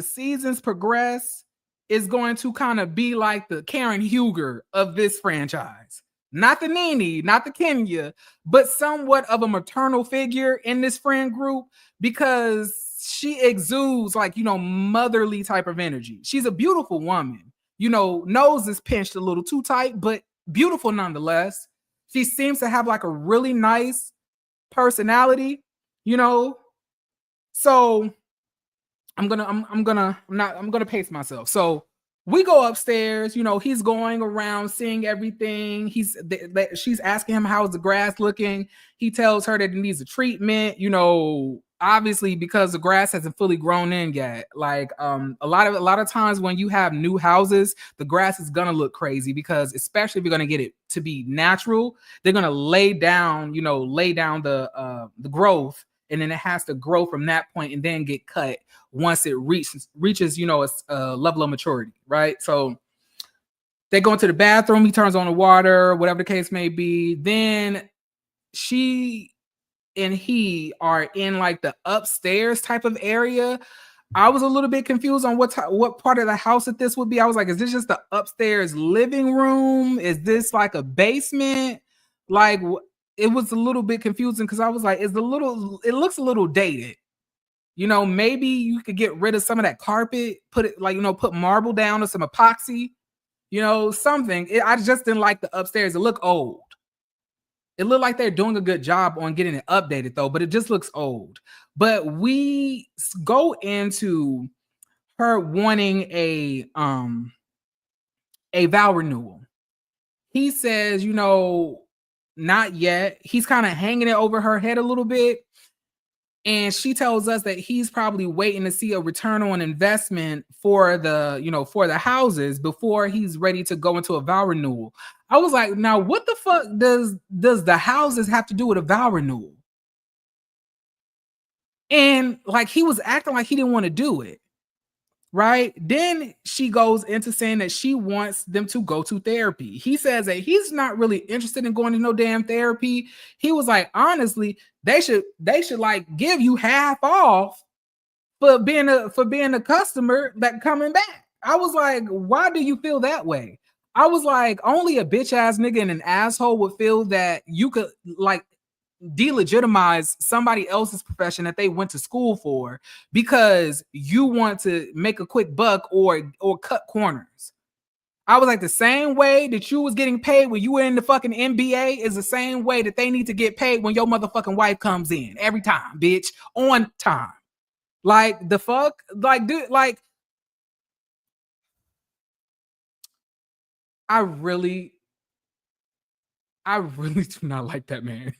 seasons progress, is going to kind of be like the Karen Huger of this franchise. Not the Nene, not the Kenya, but somewhat of a maternal figure in this friend group, because she exudes like, motherly type of energy. She's a beautiful woman. Nose is pinched a little too tight, but beautiful nonetheless. She seems to have like a really nice personality, So I'm gonna pace myself. So we go upstairs. He's going around seeing everything. She's asking him, how's the grass looking? He tells her that it needs a treatment. Obviously because the grass hasn't fully grown in yet. Like a lot of times when you have new houses, the grass is gonna look crazy, because especially if you're gonna get it to be natural, they're gonna lay down the growth. And then it has to grow from that point and then get cut once it reaches a level of maturity, right? So they go into the bathroom. He turns on the water, whatever the case may be. Then she and he are in like the upstairs type of area. I was a little bit confused on what part of the house that this would be. I was like, is this just the upstairs living room? Is this like a basement? Like, it was a little bit confusing, because I was like, it looks a little dated. Maybe you could get rid of some of that carpet, put marble down or some epoxy, something. I just didn't like the upstairs. It looked old. It looked like they're doing a good job on getting it updated though, but it just looks old. But we go into her wanting a vow renewal. He says, not yet. He's kind of hanging it over her head a little bit. And she tells us that he's probably waiting to see a return on investment for the houses before he's ready to go into a vow renewal. I was like, now what the fuck does the houses have to do with a vow renewal? And like, he was acting like he didn't want to do it. Right? Then she goes into saying that she wants them to go to therapy. He says that he's not really interested in going to no damn therapy. He was like, honestly, they should like give you half off for being a customer that coming back. I was like, why do you feel that way? I was like, only a bitch ass nigga and an asshole would feel that you could like delegitimize somebody else's profession that they went to school for because you want to make a quick buck or cut corners. I was like, the same way that you was getting paid when you were in the fucking NBA is the same way that they need to get paid when your motherfucking wife comes in every time, bitch, on time. Like the fuck, like dude, like I really do not like that man.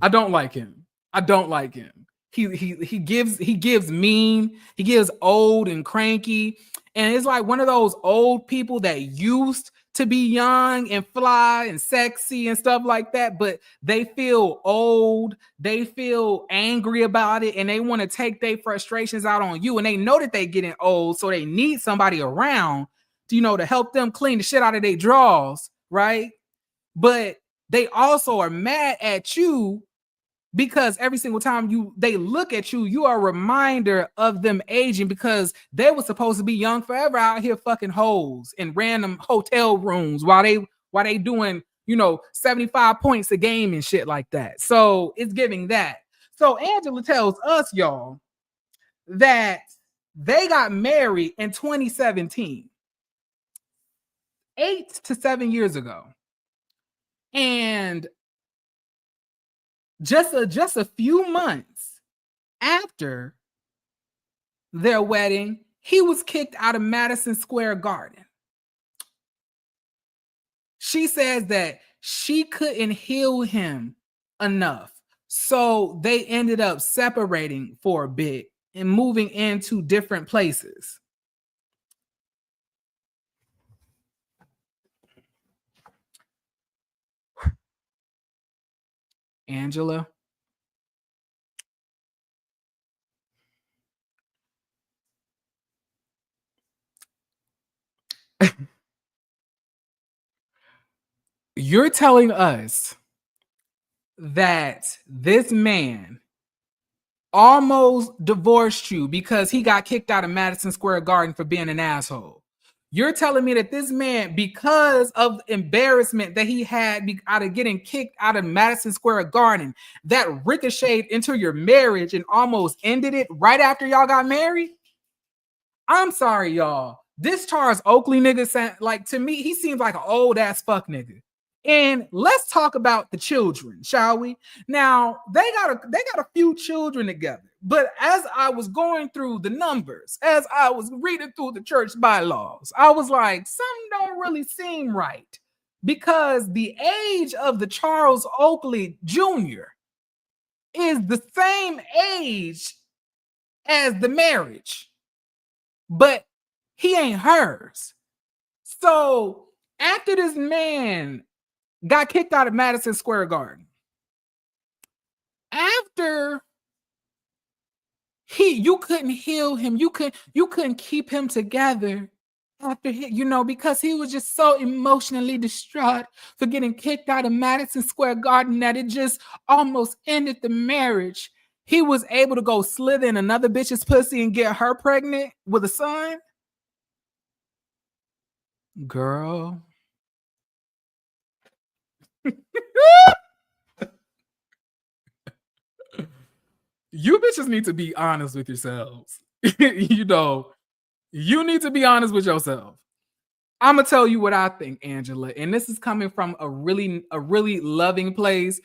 I don't like him. I don't like him. He gives mean, he gives old and cranky. And it's like one of those old people that used to be young and fly and sexy and stuff like that, but they feel old, they feel angry about it, and they want to take their frustrations out on you. And they know that they getting old, so they need somebody around to, to help them clean the shit out of their drawers, right? But they also are mad at you because every single time they look at you, you are a reminder of them aging because they were supposed to be young forever out here fucking hoes in random hotel rooms while they doing 75 points a game and shit like that. So it's giving that. So Angela tells us, y'all, that they got married in 2017, 8 to 7 years ago. And just a few months after their wedding, he was kicked out of Madison Square Garden. She says that she couldn't heal him enough. So they ended up separating for a bit and moving into different places. Angela, you're telling us that this man almost divorced you because he got kicked out of Madison Square Garden for being an asshole. You're telling me that this man, because of embarrassment that he had out of getting kicked out of Madison Square Garden, that ricocheted into your marriage and almost ended it right after y'all got married? I'm sorry, y'all. This Charles Oakley nigga, like, to me, he seems like an old ass fuck nigga. And let's talk about the children, shall we? Now, they got a few children together. But as I was going through the numbers, as I was reading through the church bylaws, I was like, something don't really seem right. Because the age of the Charles Oakley Jr. is the same age as the marriage. But he ain't hers. So after this man got kicked out of Madison Square Garden, after you couldn't heal him, you couldn't keep him together after because he was just so emotionally distraught for getting kicked out of Madison Square Garden that it just almost ended the marriage. He was able to go slither in another bitch's pussy and get her pregnant with a son. Girl. You bitches need to be honest with yourselves. You need to be honest with yourself. I'm gonna tell you what I think, Angela, and this is coming from a really loving place.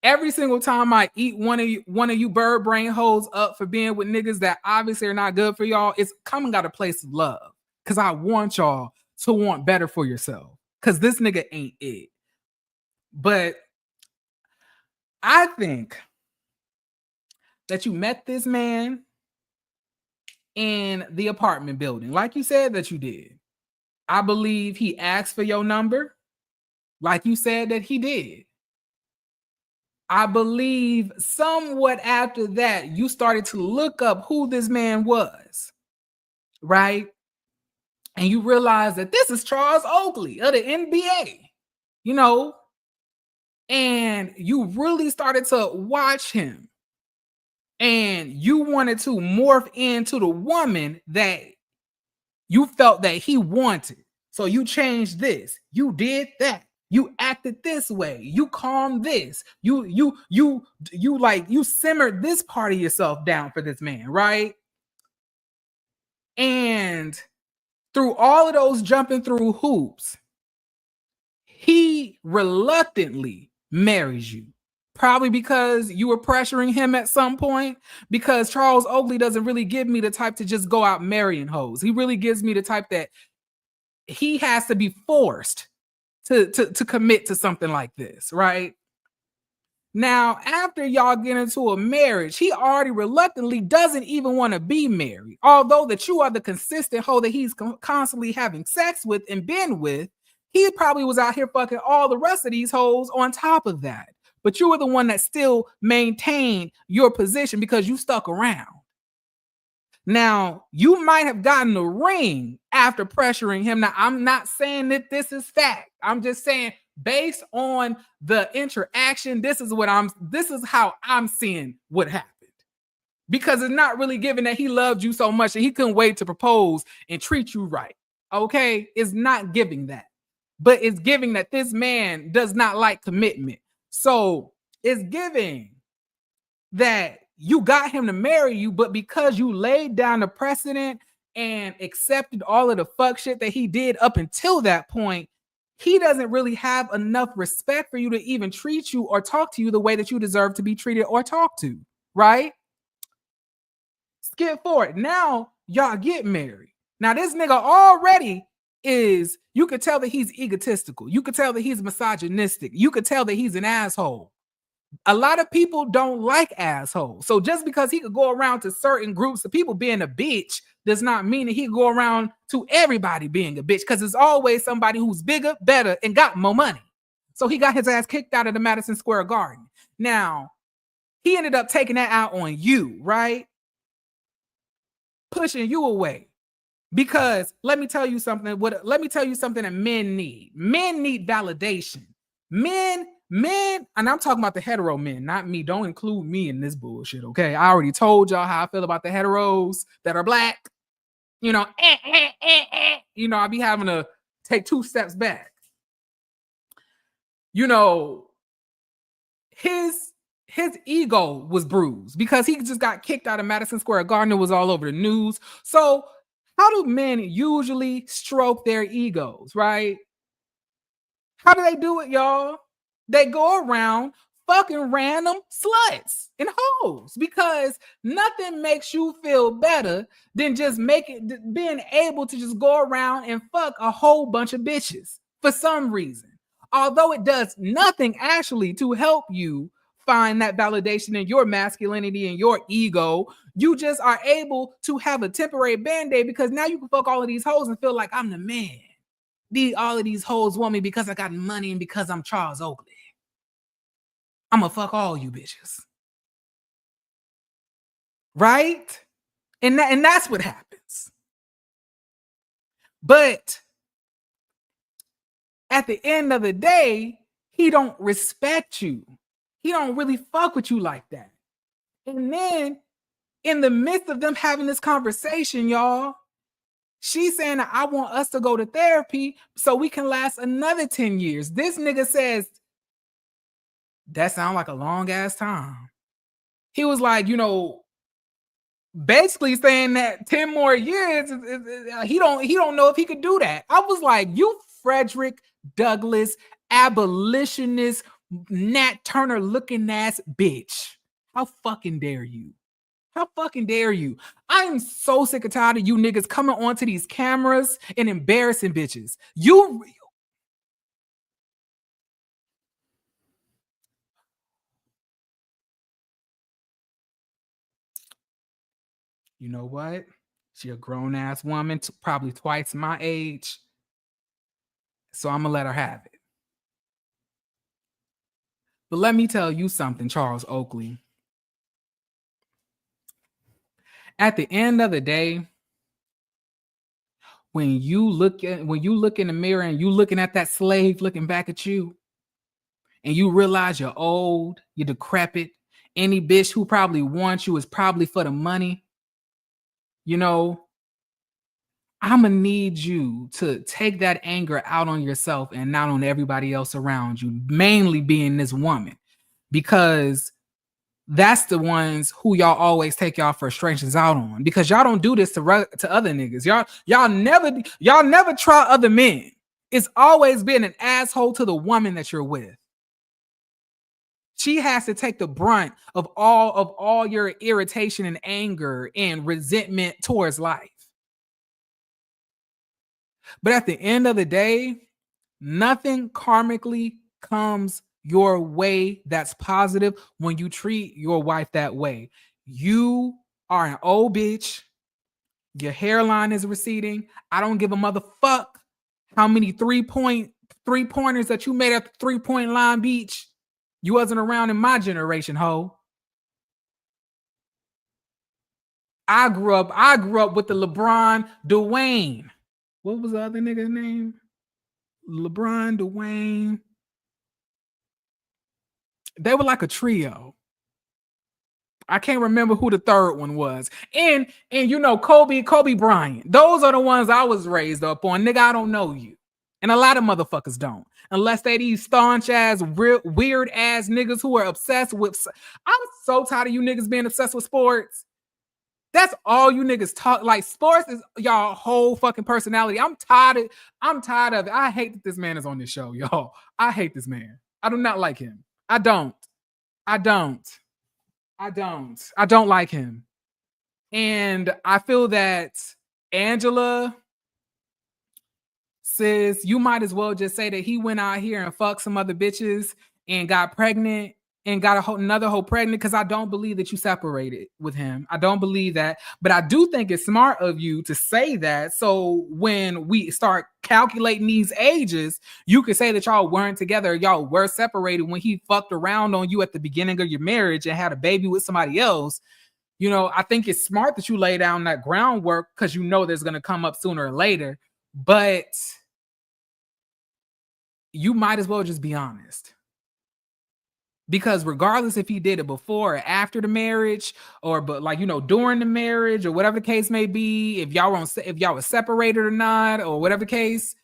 Every single time I eat one of you bird brain hoes up for being with niggas that obviously are not good for y'all, it's coming out of a place of love. Cause I want y'all to want better for yourself. Cause this nigga ain't it. But I think that you met this man in the apartment building, like you said that you did. I believe he asked for your number, like you said that he did. I believe somewhat after that, you started to look up who this man was, right? And you realized that this is Charles Oakley of the NBA, and you really started to watch him. And you wanted to morph into the woman that you felt that he wanted. So you changed this. You did that. You acted this way. You calmed this. You simmered this part of yourself down for this man, right? And through all of those jumping through hoops, he reluctantly marries you. Probably because you were pressuring him at some point. Because Charles Oakley doesn't really give me the type to just go out marrying hoes. He really gives me the type that he has to be forced to commit to something like this, right? Now, after y'all get into a marriage, he already reluctantly doesn't even want to be married. Although that you are the consistent hoe that he's constantly having sex with and been with, he probably was out here fucking all the rest of these hoes on top of that. But you were the one that still maintained your position because you stuck around. Now, you might have gotten the ring after pressuring him. Now, I'm not saying that this is fact. I'm just saying based on the interaction, this is how I'm seeing what happened. Because it's not really given that he loved you so much that he couldn't wait to propose and treat you right. Okay? It's not giving that. But it's giving that this man does not like commitment. So it's giving that you got him to marry you, but because you laid down the precedent and accepted all of the fuck shit that he did up until that point, he doesn't really have enough respect for you to even treat you or talk to you the way that you deserve to be treated or talked to, right? Skip forward. Now, y'all get married. Now, this nigga already is, you could tell that he's egotistical. You could tell that he's misogynistic. You could tell that he's an asshole. A lot of people don't like assholes. So just because he could go around to certain groups of people being a bitch does not mean that he could go around to everybody being a bitch, because there's always somebody who's bigger, better, and got more money. So he got his ass kicked out of the Madison Square Garden. Now, he ended up taking that out on you, right? Pushing you away. Because let me tell you something that men need. Men need validation. Men, and I'm talking about the hetero men, not me. Don't include me in this bullshit, okay? I already told y'all how I feel about the heteros that are black. You know, I be having to take 2 steps back. You know, his ego was bruised because he just got kicked out of Madison Square Garden. It was all over the news. So how do men usually stroke their egos, right? How do they do it, y'all? They go around fucking random sluts and hoes, because nothing makes you feel better than just being able to just go around and fuck a whole bunch of bitches for some reason. Although it does nothing actually to help you find that validation in your masculinity and your ego, you just are able to have a temporary band-aid because now you can fuck all of these hoes and feel like I'm the man. All of these hoes want me because I got money and because I'm Charles Oakley. I'm gonna fuck all you bitches. Right? And that's what happens. But at the end of the day, he don't respect you. He don't really fuck with you like that. And then in the midst of them having this conversation, y'all, she's saying that I want us to go to therapy so we can last another 10 years. This nigga says, that sounds like a long ass time. He was like, basically saying that 10 more years, he don't know if he could do that. I was like, you Frederick Douglass, abolitionist, Nat Turner looking ass bitch. How fucking dare you? How fucking dare you? I am so sick and tired of you niggas coming onto these cameras and embarrassing bitches. You know what? She a grown-ass woman, probably twice my age. So I'm going to let her have it. But let me tell you something, Charles Oakley. At the end of the day, when you look in the mirror and you looking at that slave looking back at you, and you realize you're old, you're decrepit, any bitch who probably wants you is probably for the money, I'm I'm gonna need you to take that anger out on yourself and not on everybody else around you, mainly being this woman, because that's the ones who y'all always take y'all frustrations out on, because y'all don't do this to other niggas. Y'all never try other men. It's always been an asshole to the woman that you're with. She has to take the brunt of all your irritation and anger and resentment towards life. But at the end of the day, nothing karmically comes your way that's positive when you treat your wife that way. You are an old bitch. Your hairline is receding. I don't give a motherfuck how many three-pointers that you made at the 3-point line beach. You wasn't around in my generation, ho. I grew up with the LeBron, Dwayne. What was the other nigga's name? LeBron, Dwayne. They were like a trio. I can't remember who the third one was. And you know, Kobe Bryant. Those are the ones I was raised up on. Nigga, I don't know you. And a lot of motherfuckers don't. Unless they these staunch ass, weird ass niggas who are obsessed with. I'm so tired of you niggas being obsessed with sports. That's all you niggas talk. Like, sports is y'all whole fucking personality. I'm tired of it. I hate that this man is on this show, y'all. I hate this man. I do not like him. I don't like him. And I feel that Angela, sis, you might as well just say that he went out here and fucked some other bitches and got pregnant and got another hoe pregnant, because I don't believe that you separated with him. I don't believe that. But I do think it's smart of you to say that, so when we start calculating these ages, you could say that y'all weren't together, y'all were separated when he fucked around on you at the beginning of your marriage and had a baby with somebody else. You know, I think it's smart that you lay down that groundwork, because you know there's going to come up sooner or later. But you might as well just be honest. Because regardless if he did it before or after the marriage, or during the marriage, or whatever the case may be, if y'all were separated or not, or whatever the case,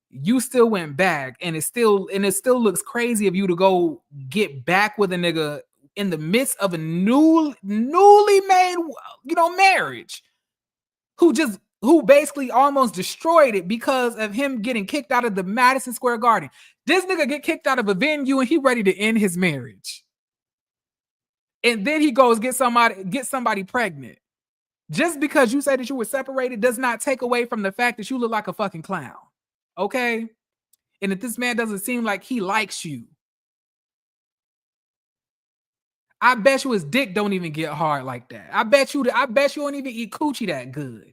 you still went back, and it still looks crazy of you to go get back with a nigga in the midst of a newly made, marriage, who basically almost destroyed it because of him getting kicked out of the Madison Square Garden. This nigga get kicked out of a venue and he ready to end his marriage. And then he goes get somebody pregnant. Just because you say that you were separated does not take away from the fact that you look like a fucking clown. Okay? And if this man doesn't seem like he likes you, I bet you his dick don't even get hard like that. I bet you don't even eat coochie that good.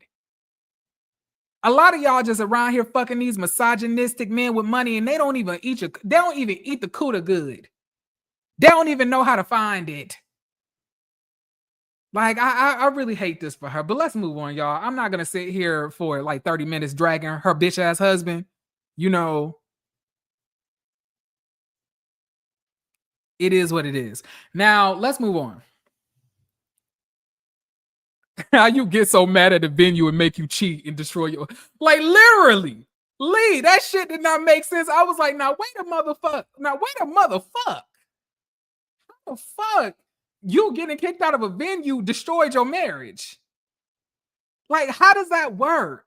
A lot of y'all just around here fucking these misogynistic men with money, and they don't even eat the cooter good. They don't even know how to find it. Like, I really hate this for her. But let's move on, y'all. I'm not gonna sit here for like 30 minutes dragging her bitch ass husband. You know, it is what it is. Now let's move on. How you get so mad at the venue and make you cheat and destroy your, like, literally, Lee, that shit did not make sense. I was like, now wait a motherfucker. How the fuck? You getting kicked out of a venue destroyed your marriage. Like, how does that work?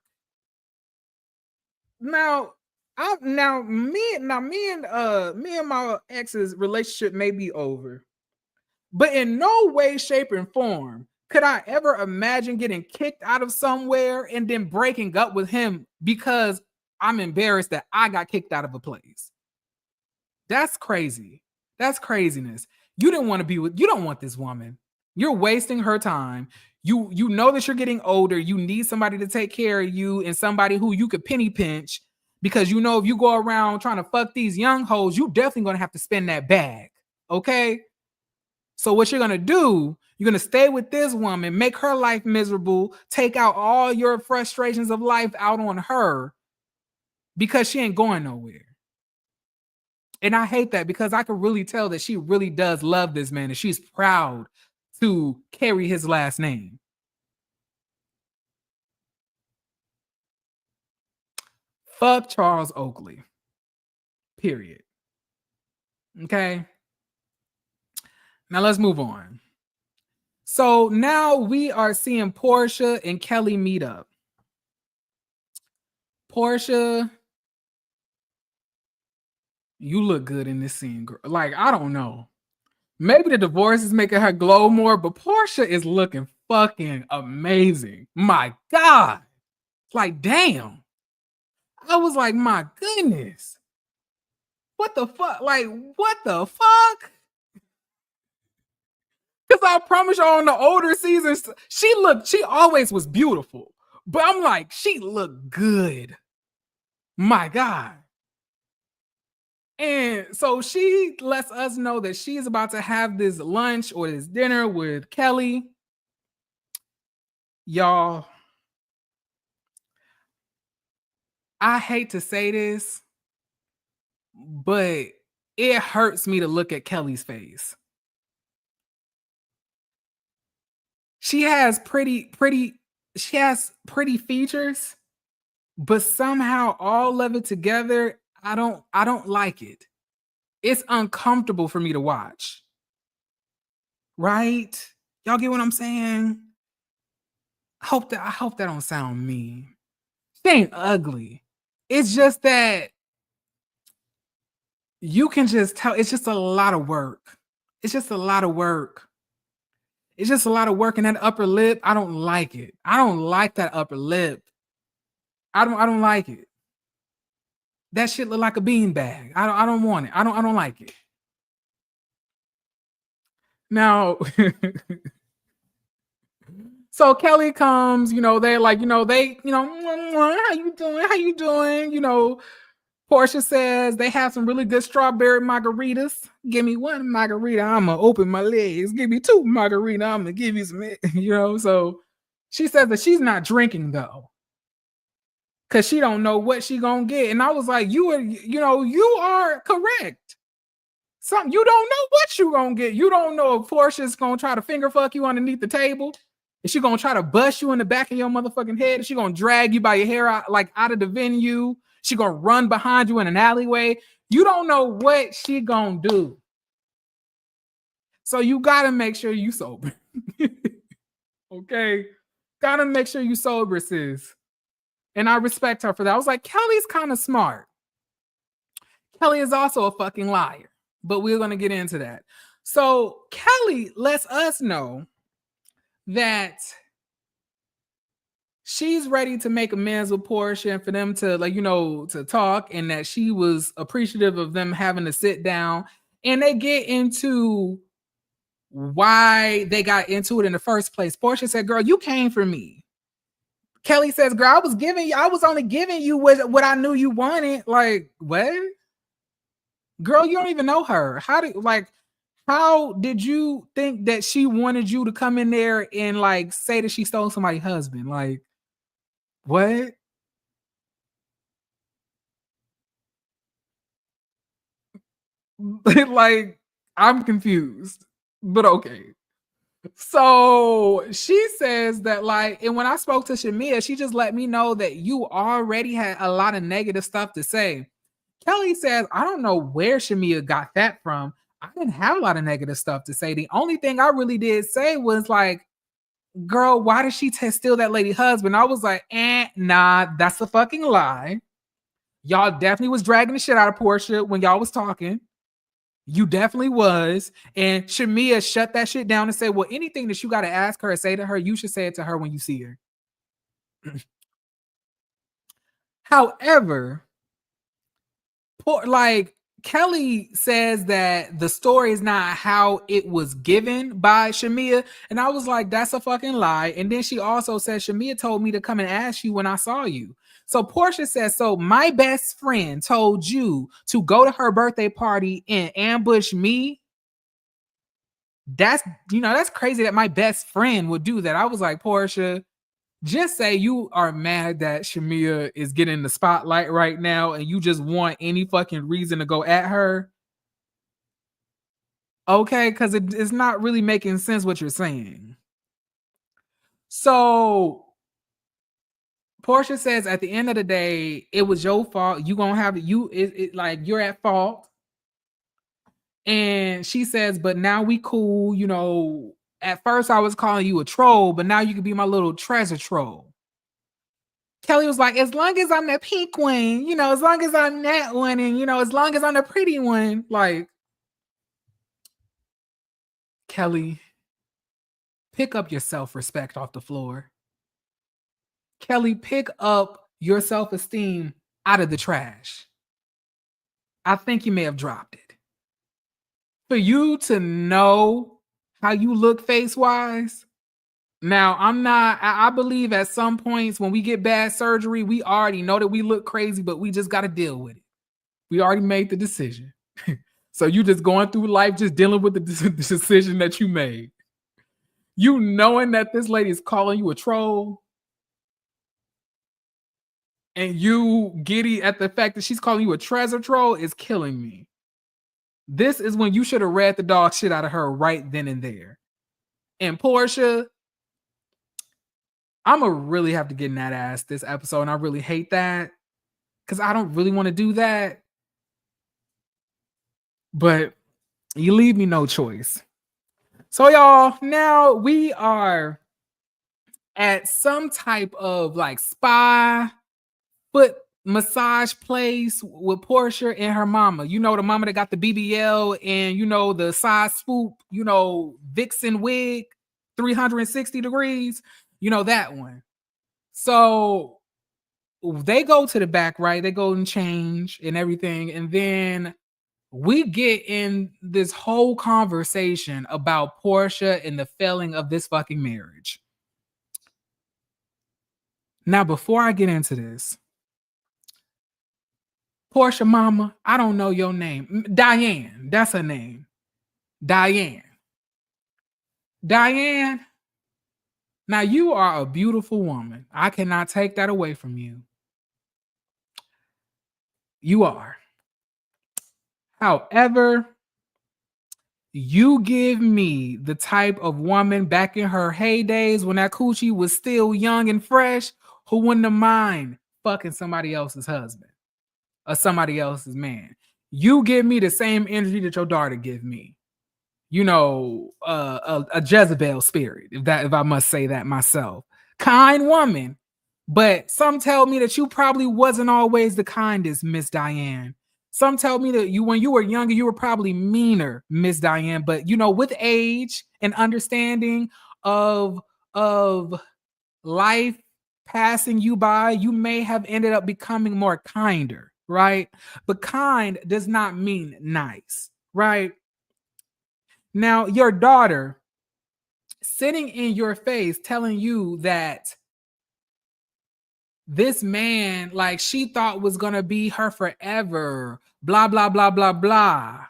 Now me and my ex's relationship may be over, but in no way, shape, and form could I ever imagine getting kicked out of somewhere and then breaking up with him because I'm embarrassed that I got kicked out of a place. That's crazy. That's craziness. You don't want this woman. You're wasting her time. You know that you're getting older. You need somebody to take care of you and somebody who you could penny pinch, because you know if you go around trying to fuck these young hoes, you definitely going to have to spend that bag. Okay? So what you're going to do, you're going to stay with this woman, make her life miserable, take out all your frustrations of life out on her because she ain't going nowhere. And I hate that, because I can really tell that she really does love this man and she's proud to carry his last name. Fuck Charles Oakley. Period. Okay. Now let's move on. So now we are seeing Porsha and Kelly meet up. Porsha, you look good in this scene, girl. Like, I don't know. Maybe the divorce is making her glow more, but Porsha is looking fucking amazing. My God. Like, damn. I was like, my goodness. What the fuck? Like, what the fuck? Because I promise you on the older seasons, she always was beautiful. But I'm like, she looked good. My God. And so she lets us know that she's about to have this lunch or this dinner with Kelly. Y'all, I hate to say this, but it hurts me to look at Kelly's face. She has pretty features, but somehow all of it together, I don't like it. It's uncomfortable for me to watch. Right? Y'all get what I'm saying? I hope that don't sound mean. She ain't ugly. It's just that you can just tell it's just a lot of work. It's just a lot of work. It's just a lot of work. And that upper lip, I don't like it. I don't like that upper lip. I don't like it. That shit look like a beanbag. I don't want it. I don't like it. Now, so Kelly comes, they're like, how you doing? How you doing? Porsha says they have some really good strawberry margaritas. Give me one margarita, I'm gonna open my legs. Give me two margaritas, I'm gonna give you some, So she says that she's not drinking though, because she don't know what she gonna get. And I was like, you are correct. You don't know what you gonna get. You don't know if Porsha's gonna try to finger fuck you underneath the table. Is she gonna try to bust you in the back of your motherfucking head? Is she gonna drag you by your hair out of the venue? She gonna run behind you in an alleyway. You don't know what she gonna do. So you gotta make sure you sober. Okay? Gotta make sure you sober, sis. And I respect her for that. I was like, Kelly's kind of smart. Kelly is also a fucking liar. But we're gonna get into that. So Kelly lets us know that she's ready to make amends with Porsha and for them to to talk, and that she was appreciative of them having to sit down, and they get into why they got into it in the first place. Porsha said, girl, you came for me. Kelly says, girl, I was only giving you what I knew you wanted. Like, what? Girl, you don't even know her. How did you think that she wanted you to come in there and say that she stole somebody's husband? Like, what? Like, I'm confused, but okay. So she says that and when I spoke to Shamia, she just let me know that you already had a lot of negative stuff to say. Kelly says, I don't know where Shamia got that from. I didn't have a lot of negative stuff to say. The only thing I really did say was girl, why did she steal that lady husband? I was like, nah, that's a fucking lie. Y'all definitely was dragging the shit out of Porsha when y'all was talking. You definitely was. And Shamia shut that shit down and said, well, anything that you got to ask her or say to her, you should say it to her when you see her. However, Kelly says that the story is not how it was given by Shamia. And I was like, that's a fucking lie. And then she also said, Shamia told me to come and ask you when I saw you. So Porsha says, so my best friend told you to go to her birthday party and ambush me. That's crazy that my best friend would do that. I was like, Porsha, just say you are mad that Shamia is getting the spotlight right now and you just want any fucking reason to go at her. Okay, because it's not really making sense what you're saying. So Porsha says at the end of the day, it was your fault. You gonna have like you're at fault. And she says, but now we cool. You know, at first I was calling you a troll, but now you can be my little treasure troll. Kelly was like, as long as I'm the pink one, you know, as long as I'm that one, and you know, as long as I'm the pretty one, like, Kelly, pick up your self-respect off the floor. Kelly, pick up your self-esteem out of the trash. I think you may have dropped it. For you to know how you look face-wise, now I believe at some points when we get bad surgery, we already know that we look crazy, but we just got to deal with it. We already made the decision. So you just going through life, just dealing with the decision that you made. You knowing that this lady is calling you a troll, and you giddy at the fact that she's calling you a treasure troll is killing me. This is when you should have read the dog shit out of her right then and there. And Porsha, I'm going to really have to get in that ass this episode, and I really hate that because I don't really want to do that. But you leave me no choice. So y'all, now we are at some type of like spa foot massage place with Porsha and her mama. You know, the mama that got the BBL and, you know, the side swoop, you know, vixen wig, 360 degrees, you know, that one. So they go to the back, right? They go and change and everything. And then we get in this whole conversation about Porsha and the failing of this fucking marriage. Now, before I get into this, Porsha mama, I don't know your name. Diane, that's her name. Diane. Diane, now you are a beautiful woman. I cannot take that away from you. You are. However, you give me the type of woman back in her heydays when that coochie was still young and fresh who wouldn't have mind fucking somebody else's husband or somebody else's man. You give me the same energy that your daughter give me. You know, a Jezebel spirit, if I must say that myself. Kind woman, but some tell me that you probably wasn't always the kindest, Miss Diane. Some tell me that you, when you were younger, you were probably meaner, Miss Diane. But you know, with age and understanding of life passing you by, you may have ended up becoming more kinder, right? But kind does not mean nice, right? Now, your daughter sitting in your face telling you that this man, like she thought was going to be her forever, blah, blah, blah, blah, blah.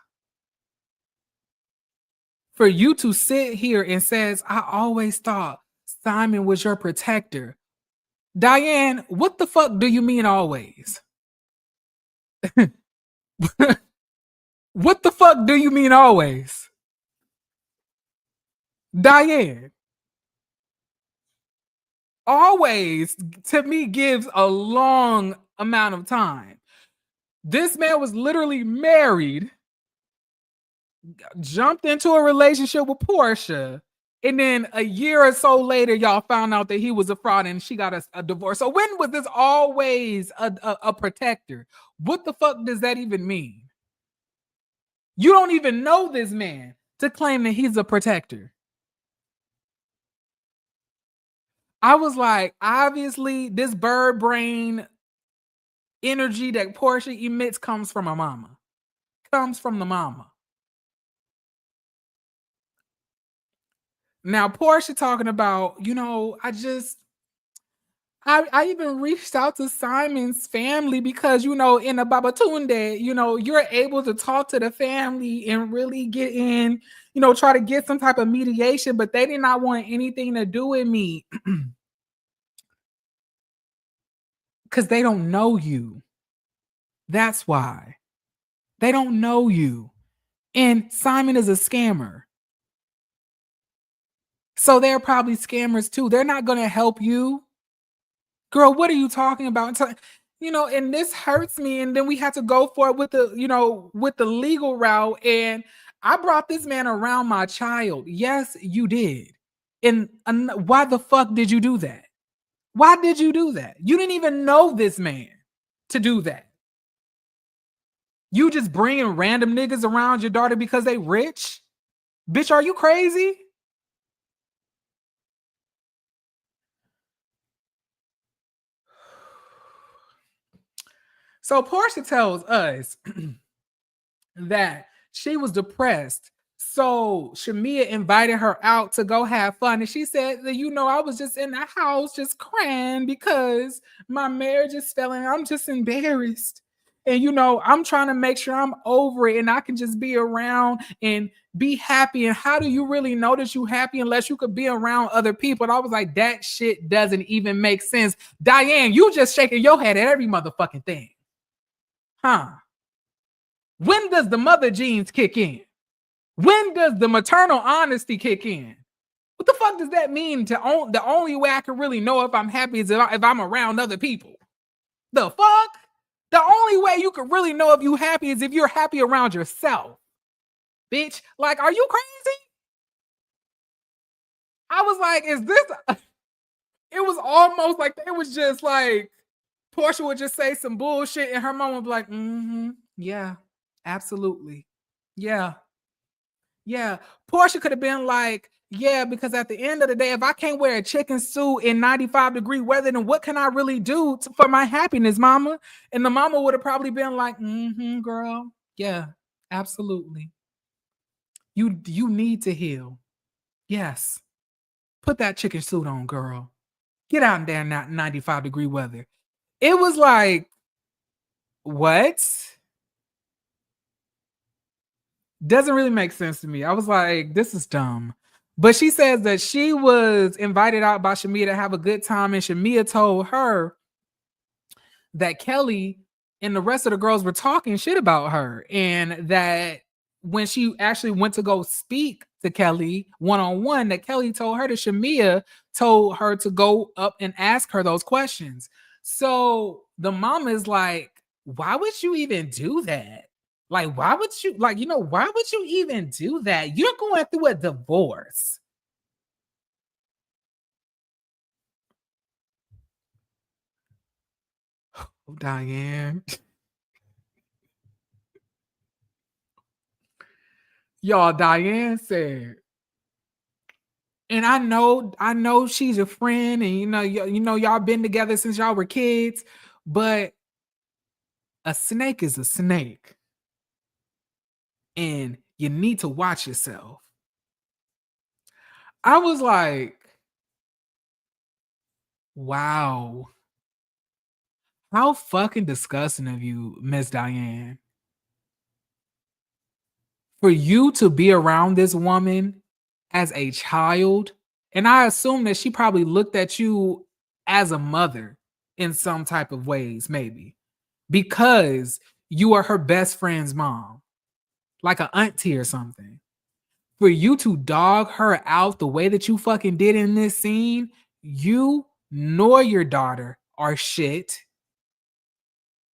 For you to sit here and says, I always thought Simon was your protector. Diane, what the fuck do you mean always? What the fuck do you mean always? Diane. Always, to me, gives a long amount of time. This man was literally married, jumped into a relationship with Porsha, and then a year or so later, y'all found out that he was a fraud and she got a divorce. So when was this always a protector? What the fuck does that even mean? You don't even know this man to claim that he's a protector. I was like, obviously, this bird brain energy that Porsha emits comes from her mama. Comes from the mama. Now, Porsha talking about, you know, I even reached out to Simon's family because, you know, in a Babatunde, you know, you're able to talk to the family and really get in, you know, try to get some type of mediation, but they did not want anything to do with me. Because they don't know you. That's why. They don't know you. And Simon is a scammer. So they're probably scammers too. They're not going to help you. Girl, what are you talking about? And this hurts me. And then we had to go for it with the legal route. And I brought this man around my child. Yes, you did. And why the fuck did you do that? Why did you do that? You didn't even know this man to do that. You just bringing random niggas around your daughter because they rich? Bitch, are you crazy? So Porsha tells us that she was depressed. So Shamia invited her out to go have fun. And she said that, I was just in the house just crying because my marriage is failing. I'm just embarrassed. And, I'm trying to make sure I'm over it and I can just be around and be happy. And how do you really know that you're happy unless you could be around other people? And I was like, that shit doesn't even make sense. Diane, you just shaking your head at every motherfucking thing. Huh? When does the mother genes kick in? When does the maternal honesty kick in? What the fuck does that mean? The only way I can really know if I'm happy is if I'm around other people. The fuck? The only way you can really know if you're happy is if you're happy around yourself. Bitch, like, are you crazy? I was like, is this... It was almost like it was just like Porsha would just say some bullshit and her mom would be like, yeah, absolutely. Yeah. Yeah. Porsha could have been like, yeah, because at the end of the day, if I can't wear a chicken suit in 95-degree weather, then what can I really do for my happiness, mama? And the mama would have probably been like, girl. Yeah, absolutely. You need to heal. Yes. Put that chicken suit on, girl. Get out in there in that 95-degree weather. It was like, what? Doesn't really make sense to me. I was like, this is dumb. But she says that she was invited out by Shamia to have a good time, and Shamia told her that Kelly and the rest of the girls were talking shit about her, and that when she actually went to go speak to Kelly one-on-one, that Kelly told her that Shamia told her to go up and ask her those questions. So the mom is like, why would you even do that? Like, why would you, why would you even do that? You're going through a divorce. Oh, Diane. Y'all, Diane said, and I know she's a friend, and y'all been together since y'all were kids, but a snake is a snake. And you need to watch yourself. I was like, wow. How fucking disgusting of you, Miss Diane. For you to be around this woman as a child, and I assume that she probably looked at you as a mother in some type of ways, maybe, because you are her best friend's mom, like an auntie or something. For you to dog her out the way that you fucking did in this scene, you nor your daughter are shit.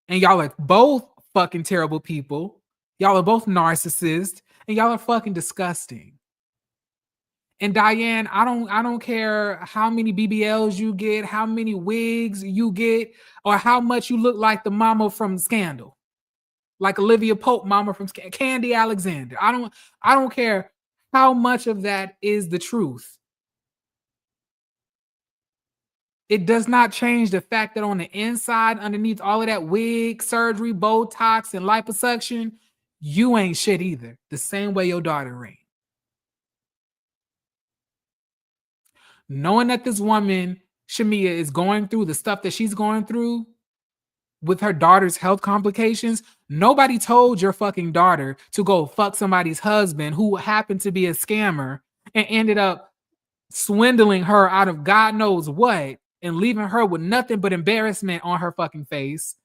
And y'all are both fucking terrible people. Y'all are both narcissists, and y'all are fucking disgusting. And Diane, I don't care how many BBLs you get, how many wigs you get, or how much you look like the mama from Scandal, like Olivia Pope mama from Candy Alexander. I don't care how much of that is the truth. It does not change the fact that on the inside, underneath all of that wig, surgery, Botox, and liposuction, you ain't shit either. The same way your daughter ain't. Knowing that this woman, Shamia, is going through the stuff that she's going through with her daughter's health complications, nobody told your fucking daughter to go fuck somebody's husband who happened to be a scammer and ended up swindling her out of God knows what and leaving her with nothing but embarrassment on her fucking face.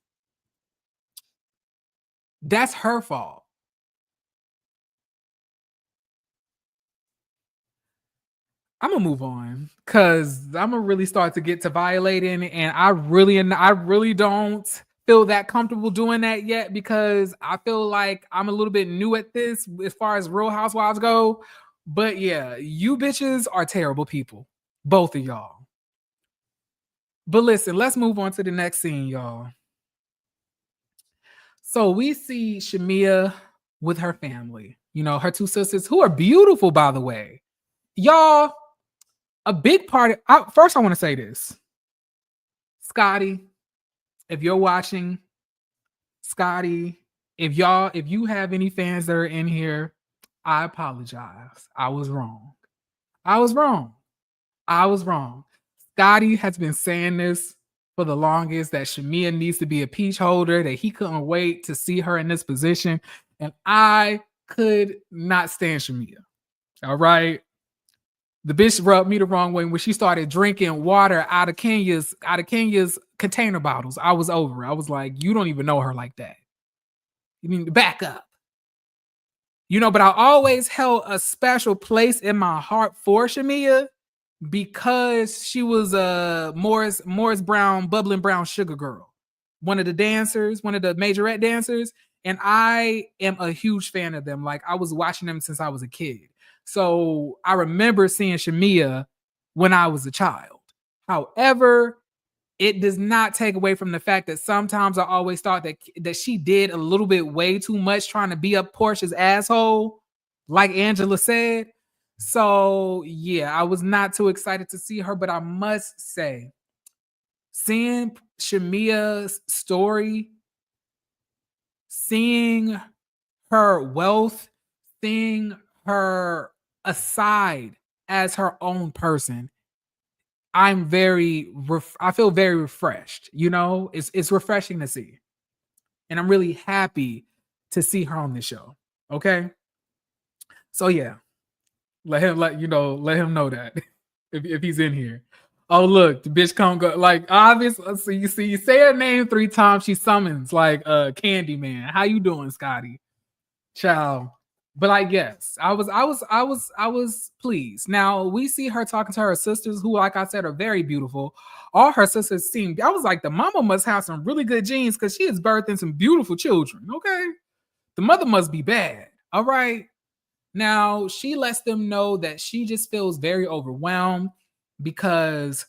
That's her fault. I'm gonna move on because I'm gonna really start to get to violating, and I really don't feel that comfortable doing that yet because I feel like I'm a little bit new at this as far as Real Housewives go. But yeah, you bitches are terrible people, both of y'all. But listen, let's move on to the next scene, y'all. So we see Shamia with her family, her two sisters who are beautiful, by the way. Y'all, a big part of, first I want to say this. Scotty, if you're watching, Scotty, if you have any fans that are in here, I apologize. I was wrong. Scotty has been saying this for the longest, that Shamia needs to be a peach holder, that he couldn't wait to see her in this position. And I could not stand Shamia. All right. The bitch rubbed me the wrong way when she started drinking water out of Kenya's container bottles. I was over. I was like, you don't even know her like that. You need to back up. But I always held a special place in my heart for Shamia because she was a Morris Brown, bubbling brown sugar girl. One of the dancers, one of the majorette dancers. And I am a huge fan of them. Like, I was watching them since I was a kid. So I remember seeing Shamia when I was a child. However, it does not take away from the fact that sometimes I always thought that she did a little bit way too much trying to be up Porsha's asshole, like Angela said. So yeah, I was not too excited to see her, but I must say, seeing Shamia's story, seeing her wealth, seeing her aside as her own person, I feel very refreshed. It's refreshing to see, and I'm really happy to see her on this show. Okay, so yeah, let him know that if he's in here. Oh look, the bitch come go like obviously. So you say her name 3 times, she summons like Candyman. How you doing, Scotty? Ciao. But I guess I was pleased. Now we see her talking to her sisters, who, like I said, are very beautiful. All her sisters seem. I was like, the mama must have some really good genes because she is birthing some beautiful children. Okay, the mother must be bad. All right. Now she lets them know that she just feels very overwhelmed because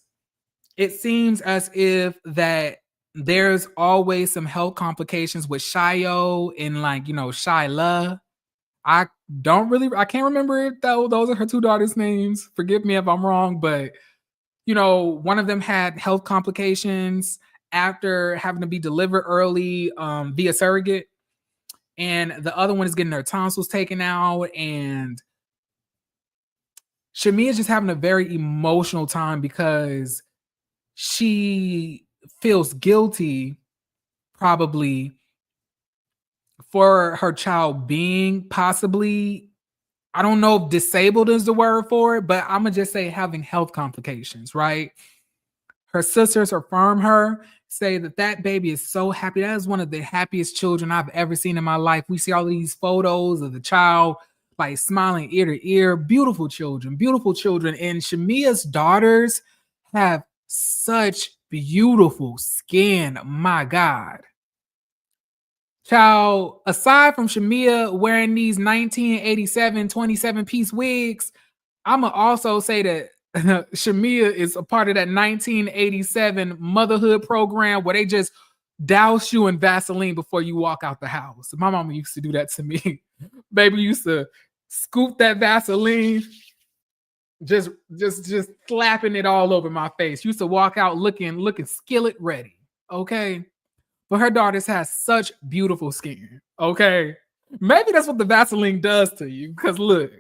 it seems as if that there's always some health complications with Shayo and Shyla. I can't remember if those are her 2 daughters' names. Forgive me if I'm wrong, but one of them had health complications after having to be delivered early via surrogate, and the other one is getting her tonsils taken out. And Shamia is just having a very emotional time because she feels guilty, probably, for her child being possibly, I don't know if disabled is the word for it, but I'm going to just say having health complications, right? Her sisters affirm her, say that baby is so happy. That is one of the happiest children I've ever seen in my life. We see all these photos of the child like smiling ear to ear. Beautiful children. And Shamia's daughters have such beautiful skin. My God. Child, aside from Shamia wearing these 1987 27-piece wigs, I'm going to also say that Shamia is a part of that 1987 motherhood program where they just douse you in Vaseline before you walk out the house. My mama used to do that to me. Baby used to scoop that Vaseline, just slapping it all over my face. Used to walk out looking skillet ready. Okay. But her daughters have such beautiful skin. Okay. Maybe that's what the Vaseline does to you. Because look,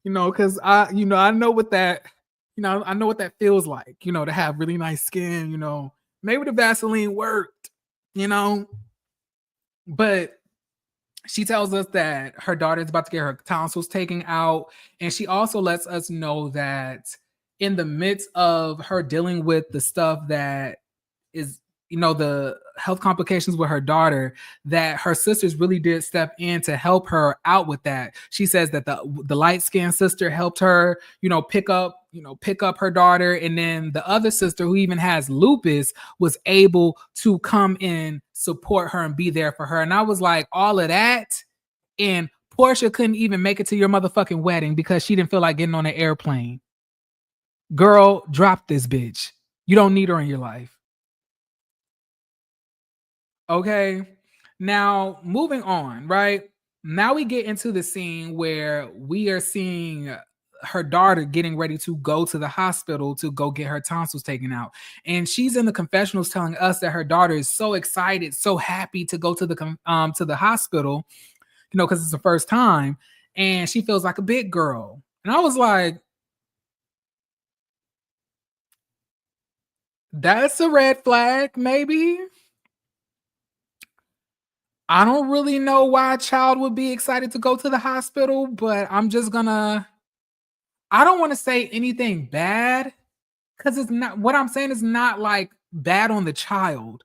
because I know what that, I know what that feels like, to have really nice skin, maybe the Vaseline worked, but she tells us that her daughter is about to get her tonsils taken out. And she also lets us know that in the midst of her dealing with the stuff that is, the health complications with her daughter, that her sisters really did step in to help her out with that. She says that the light-skinned sister helped her, pick up her daughter, and then the other sister, who even has lupus, was able to come in, support her, and be there for her. And I was like, all of that, and Porsha couldn't even make it to your motherfucking wedding because she didn't feel like getting on an airplane. Girl, drop this bitch. You don't need her in your life. Okay. Now, moving on, right? Now we get into the scene where we are seeing her daughter getting ready to go to the hospital to go get her tonsils taken out. And she's in the confessionals telling us that her daughter is so excited, so happy to go to the hospital, because it's the first time, and she feels like a big girl. And I was like, that's a red flag, maybe. I don't really know why a child would be excited to go to the hospital, but I don't want to say anything bad, because it's not, what I'm saying is not like bad on the child.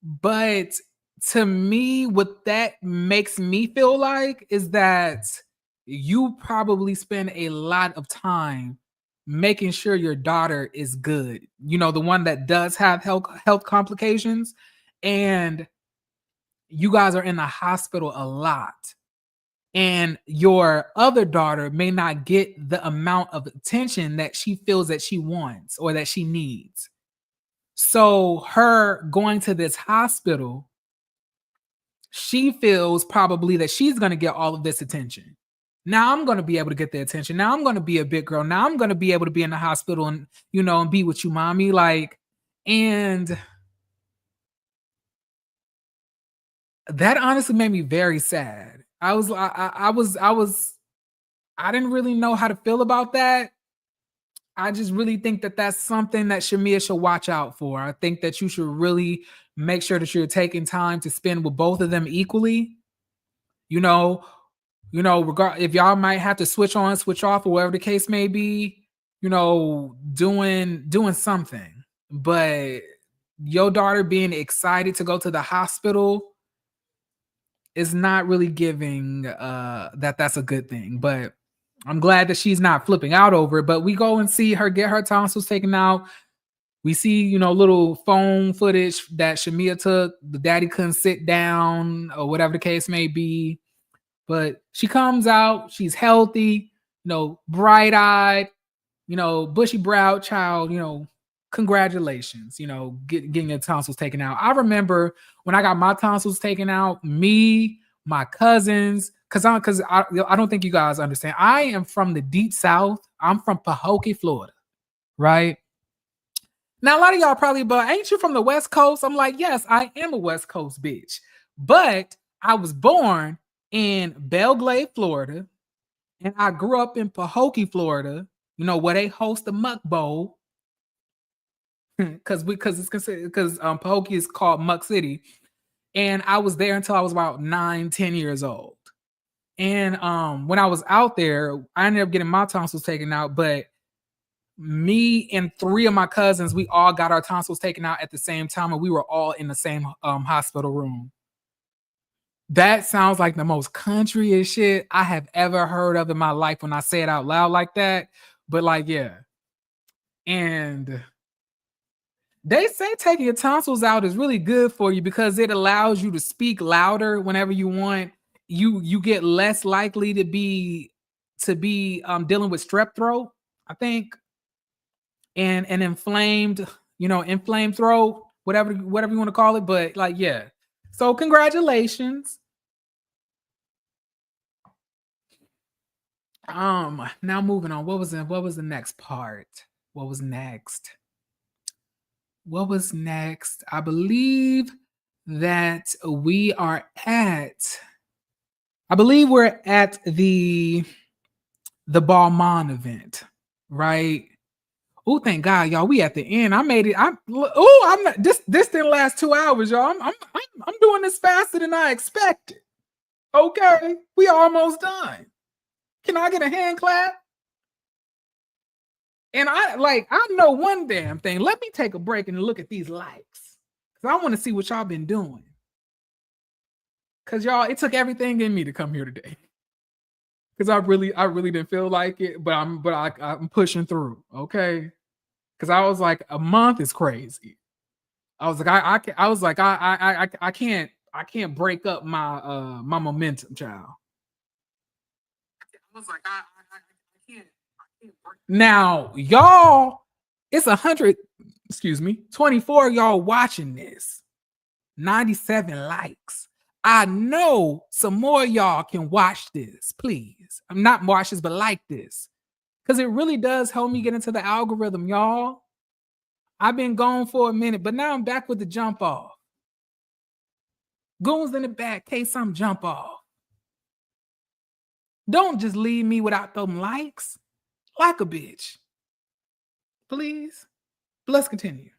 But to me, what that makes me feel like is that you probably spend a lot of time making sure your daughter is good. The one that does have health complications, and you guys are in the hospital a lot. And your other daughter may not get the amount of attention that she feels that she wants or that she needs. So her going to this hospital, she feels probably that she's going to get all of this attention. Now I'm going to be able to get the attention. Now I'm going to be a big girl. Now I'm going to be able to be in the hospital and, and be with you, mommy. And that honestly made me very sad. I didn't really know how to feel about that. I just really think that that's something that Shamia should watch out for. I think that you should really make sure that you're taking time to spend with both of them equally. If y'all might have to switch on, switch off, or whatever the case may be, doing something. But your daughter being excited to go to the hospital is not really giving that's a good thing. But I'm glad that she's not flipping out over it. But we go and see her get her tonsils taken out. We see, little phone footage that Shamia took. The daddy couldn't sit down or whatever the case may be. But she comes out. She's healthy, bright-eyed, bushy-browed child, congratulations, getting your tonsils taken out. I remember when I got my tonsils taken out, me, my cousins, because I don't think you guys understand. I am from the deep South. I'm from Pahokee, Florida, right? Now, a lot of y'all probably, but ain't you from the West Coast? I'm like, yes, I am a West Coast bitch. But I was born in Belglade, Florida, and I grew up in Pahokee, Florida, where they host the Muck Bowl. Because Pahokee is called Muck City. And I was there until I was about 9-10 years old. And when I was out there, I ended up getting my tonsils taken out. But me and 3 of my cousins, we all got our tonsils taken out at the same time, and we were all in the same hospital room. That sounds like the most country as shit I have ever heard of in my life when I say it out loud like that. But yeah. And they say taking your tonsils out is really good for you because it allows you to speak louder whenever you want. You get less likely to be dealing with strep throat, I think, and an inflamed throat, whatever you want to call it. But yeah. So congratulations. Now moving on. What was the next part? What was next? I believe that we're at the Balmain event, right? Oh, thank God, y'all. We at the end. I made it. I'm not this didn't last 2 hours, y'all. I'm doing this faster than I expected. Okay, we almost done. Can I get a hand clap? And I know one damn thing. Let me take a break and look at these likes. Because I want to see what y'all been doing. Because y'all, it took everything in me to come here today. Because I really didn't feel like it, but I'm pushing through, okay? Because I was like, a month is crazy. I was like, I can't break up my my momentum, child. I was like, I can't break. Now, y'all, it's 24 y'all watching this. 97 likes. I know some more y'all can watch this, please. I'm not watch this, but like this. Because it really does help me get into the algorithm, y'all. I've been gone for a minute, but now I'm back with the jump off. Goons in the back, case some jump off. Don't just leave me without them likes. Like a bitch. Please. But let's continue.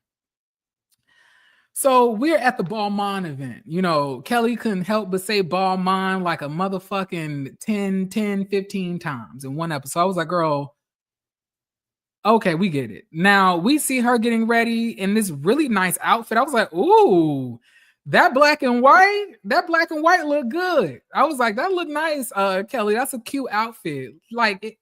So we're at the Balmain event. You know, Kelly couldn't help but say Balmain like a motherfucking 10, 15 times in one episode. I was like, girl, okay, we get it. Now we see her getting ready in this really nice outfit. I was like, ooh, that black and white look good. I was like, that look nice, Kelly. That's a cute outfit. Like it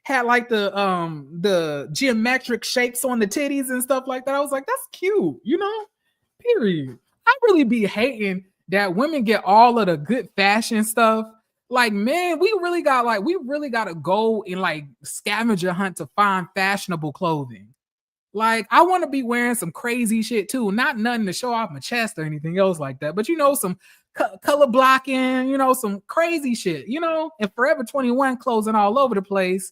had like the geometric shapes on the titties and stuff like that. I was like, that's cute, you know? Period. I really be hating that women get all of the good fashion stuff. Like, man, we really got to go and like scavenger hunt to find fashionable clothing. Like, I want to be wearing some crazy shit too. Not nothing to show off my chest or anything else like that. But you know, some color blocking, you know, some crazy shit, you know, and Forever 21 clothing all over the place.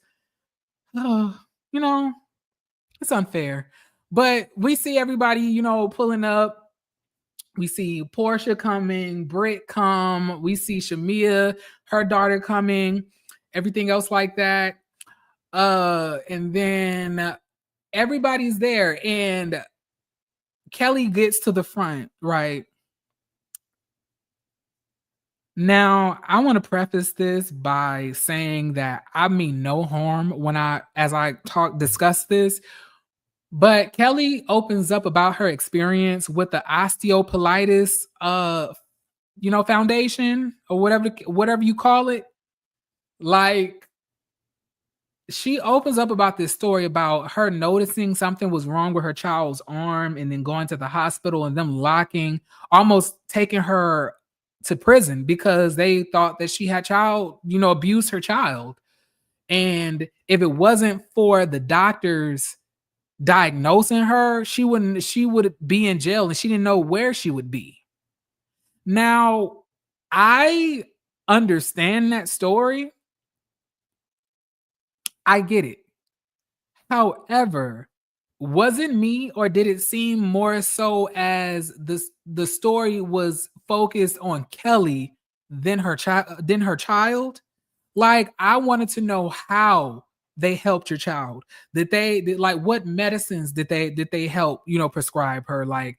You know, it's unfair. But we see everybody, you know, pulling up. We see Porsha coming, Brit come. We see Shamia, her daughter coming, everything else like that. And then everybody's there, and Kelly gets to the front, right? Now, I want to preface this by saying that I mean no harm as I discuss this. But Kelly opens up about her experience with the osteoporosis, foundation or whatever you call it. Like, she opens up about this story about her noticing something was wrong with her child's arm and then going to the hospital and them almost taking her to prison because they thought that she had abused her child. And if it wasn't for the doctors diagnosing her, she would be in jail and she didn't know where she would be. Now, I understand that story. I get it. However, was it me or did it seem more so as the story was focused on Kelly than her child? Like, I wanted to know how they helped your child. What medicines did they help, prescribe her? Like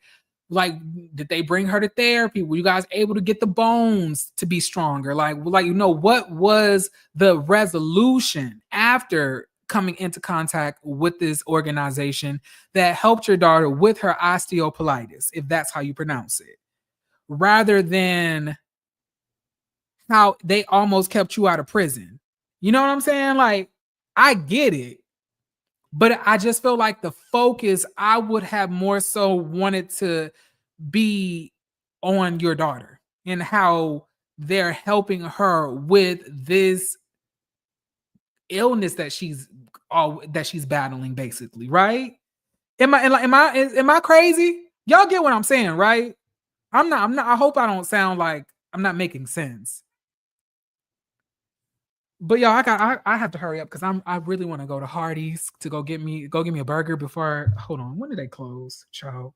did they bring her to therapy? Were you guys able to get the bones to be stronger? What was the resolution after coming into contact with this organization that helped your daughter with her osteoporosis, if that's how you pronounce it, rather than how they almost kept you out of prison? You know what I'm saying? Like, I get it, but I just feel like the focus, I would have more so wanted to be on your daughter and how they're helping her with this illness that she's battling, basically, right? Am I crazy? Y'all get what I'm saying, right? I'm not. I hope I don't sound like I'm not making sense. But y'all, I have to hurry up because I really want to go to Hardee's to go get me a burger before. Hold on, when did they close, child?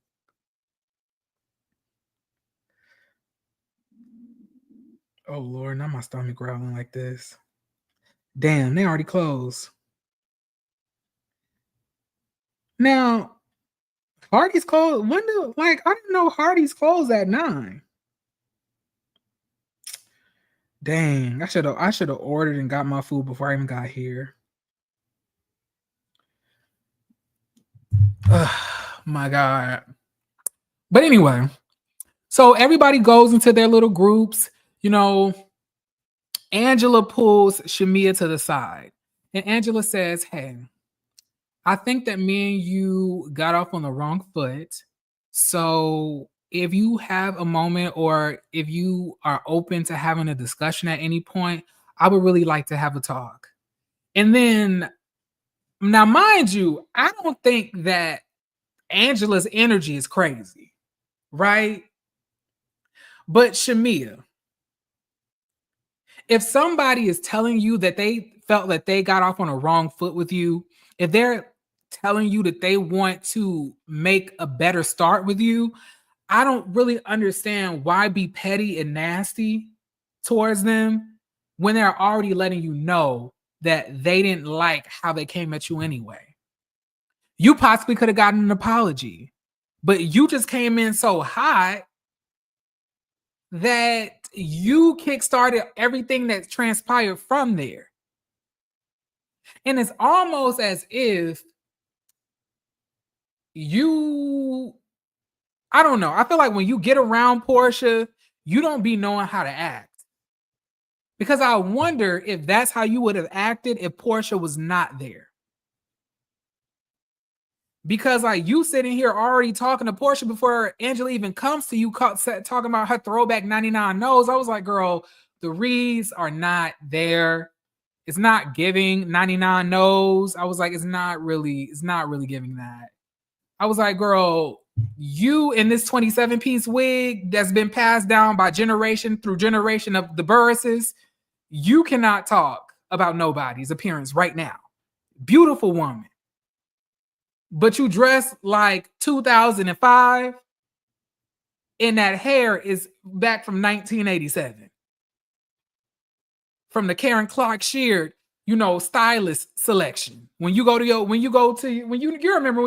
Oh Lord, now my stomach growling like this. Damn, they already closed. Now, Hardee's closed. I didn't know Hardee's closed at 9. Dang, I should have ordered and got my food before I even got here. Oh, my God. But anyway, so everybody goes into their little groups. Angela pulls Shamia to the side, and Angela says, "Hey, I think that me and you got off on the wrong foot. So if you have a moment or if you are open to having a discussion at any point, I would really like to have a talk." And then, now, mind you, I don't think that Angela's energy is crazy, right? But Shamia, if somebody is telling you that they felt that they got off on a wrong foot with you, if they're telling you that they want to make a better start with you, I don't really understand why be petty and nasty towards them when they're already letting you know that they didn't like how they came at you anyway. You possibly could have gotten an apology, but you just came in so hot that you kickstarted everything that transpired from there. And it's almost as if I don't know. I feel like when you get around Porsha, you don't be knowing how to act. Because I wonder if that's how you would have acted if Porsha was not there. Because like you sitting here already talking to Porsha before Angela even comes to you, talking about her throwback 99 nose. I was like, girl, the reads are not there. It's not giving 99 nose. I was like, it's not really giving that. I was like, girl, you in this 27-piece wig that's been passed down by generation through generation of the Burresses, you cannot talk about nobody's appearance right now. Beautiful woman. But you dress like 2005, and that hair is back from 1987. From the Karen Clark Sheard, stylist selection. You remember when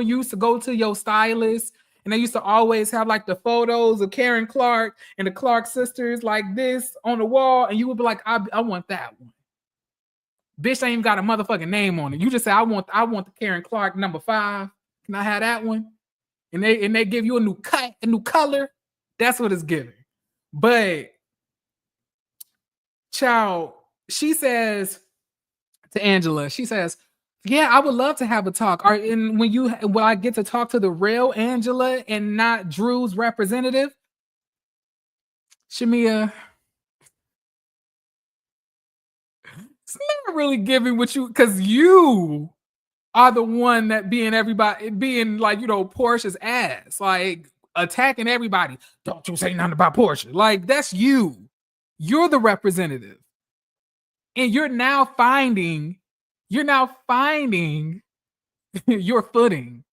you used to go to your stylist and they used to always have like the photos of Karen Clark and the Clark sisters like this on the wall, and you would be like, I want that one. Bitch ain't even got a motherfucking name on it. You just say, I want the Karen Clark number 5. Can I have that one? And they give you a new cut, a new color. That's what it's giving. But child, she says to Angela, she says, yeah, I would love to have a talk. Will I get to talk to the real Angela and not Drew's representative? Shamia, it's not really giving what you, because you are the one that being like, Porsha's ass, like attacking everybody. Don't you say nothing about Porsha. Like, that's you. You're the representative. And you're now finding your footing.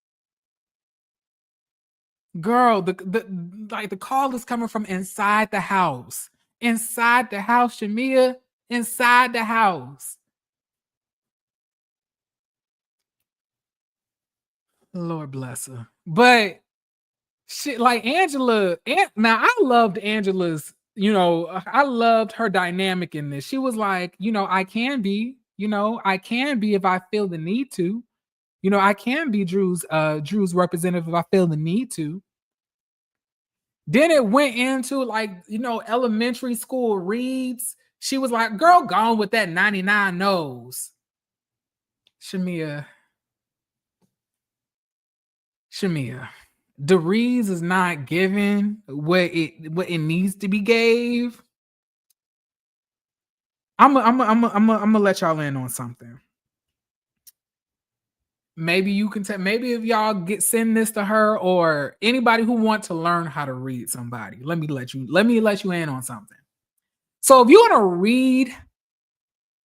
Girl, the call is coming from inside the house. Inside the house, Shamia. Inside the house. Lord bless her. But shit, like Angela, now I loved Angela's, I loved her dynamic in this. She was like, I can be if I feel the need to. I can be Drew's representative if I feel the need to. Then it went into like, elementary school reads. She was like, girl, gone with that 99 nose. Shamia, the reads is not given what it needs to be gave. I'm gonna let y'all in on something. Maybe you can maybe if y'all send this to her or anybody who want to learn how to read somebody. Let me let you in on something. So if you want to read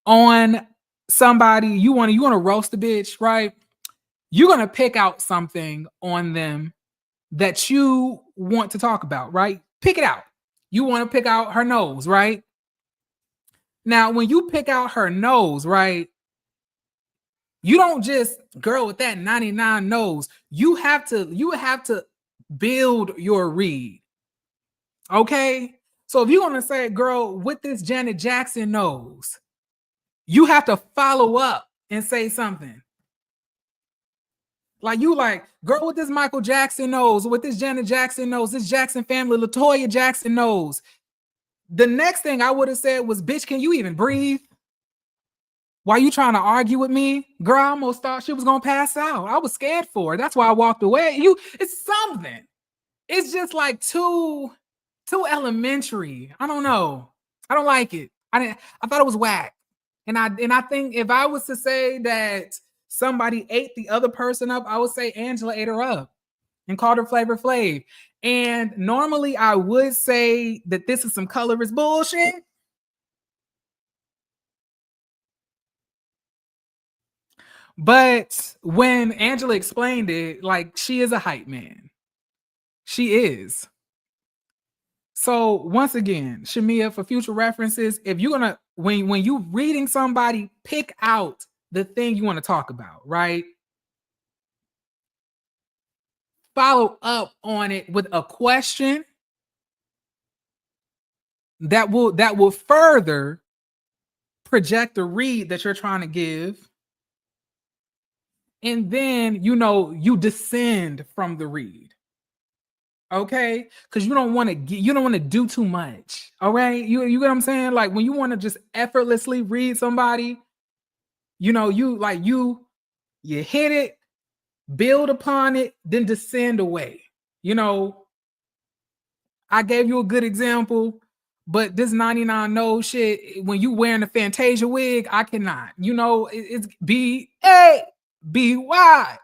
on somebody, you want to roast a bitch, right? You're gonna pick out something on them that you want to talk about, right? Pick it out. You want to pick out her nose, right? Now, when you pick out her nose, right? You don't just girl with that 99 nose. You have to build your read. Okay? So if you want to say, girl, with this Janet Jackson nose, you have to follow up and say something. Like you like, girl, with this Michael Jackson knows, with this Janet Jackson knows, this Jackson family, LaToya Jackson knows. The next thing I would have said was, bitch, can you even breathe? Why you trying to argue with me? Girl, I almost thought she was gonna pass out. I was scared for her. That's why I walked away. It's something. It's just like too elementary. I don't know. I don't like it. I thought it was whack. And I think if I was to say that somebody ate the other person up, I would say Angela ate her up and called her Flavor Flav. And normally I would say that this is some colorist bullshit. But when Angela explained it, like, she is a hype man. She is. So once again, Shamia, for future references, if you're gonna when you reading somebody, pick out the thing you want to talk about, right? Follow up on it with a question that will further project the read that you're trying to give. And then you descend from the read. Okay, because you don't want to do too much. All right, you get what I'm saying? Like when you want to just effortlessly read somebody, you hit it, build upon it, then descend away. I gave you a good example, but this 99 no shit, when you wearing a Fantasia wig, I cannot. It's BABYMAMA.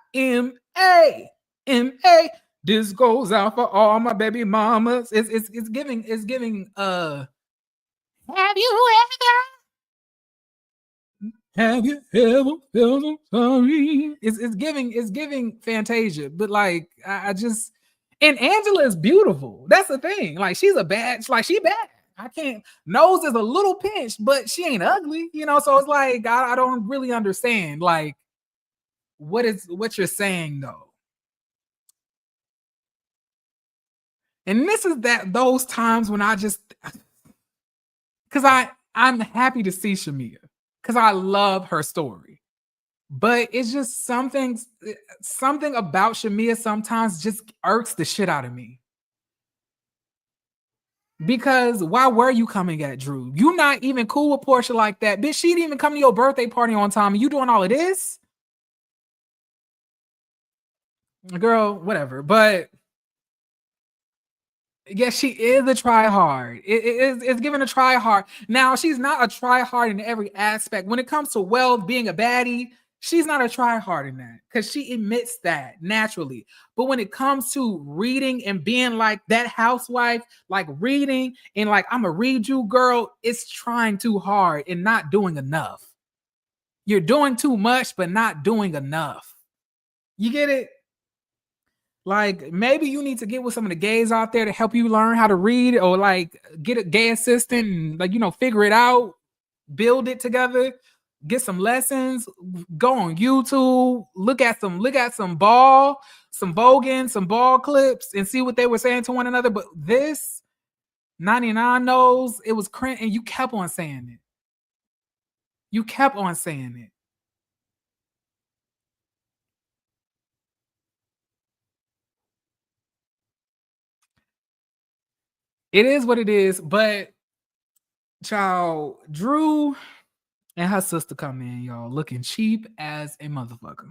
This goes out for all my baby mamas. It's giving have you ever felt so sorry? It's giving Fantasia, but like I just, and Angela is beautiful. That's the thing. Like she's a bad, like she bad. I can't, nose is a little pinched, but she ain't ugly, so it's like I don't really understand like what you're saying though. And this is those times when I just, because I'm happy to see Shamia because I love her story, but it's just something about Shamia sometimes just irks the shit out of me. Because why were you coming at Drew? You not even cool with Porsha like that, bitch. She didn't even come to your birthday party on time. And you doing all of this, girl? Whatever, but. Yes, she is a try hard. It's given a try hard. Now, she's not a try hard in every aspect. When it comes to wealth, being a baddie, she's not a try hard in that because she admits that naturally. But when it comes to reading and being like that housewife, like reading and like, I'm going to read you, girl, it's trying too hard and not doing enough. You're doing too much, but not doing enough. You get it? Like maybe you need to get with some of the gays out there to help you learn how to read, or like get a gay assistant and like figure it out, build it together, get some lessons, go on YouTube, look at some voguing, some ball clips, and see what they were saying to one another. But this 99 knows it was cringe, and you kept on saying it. You kept on saying it. It is what it is, but child, Drew and her sister come in, y'all, looking cheap as a motherfucker.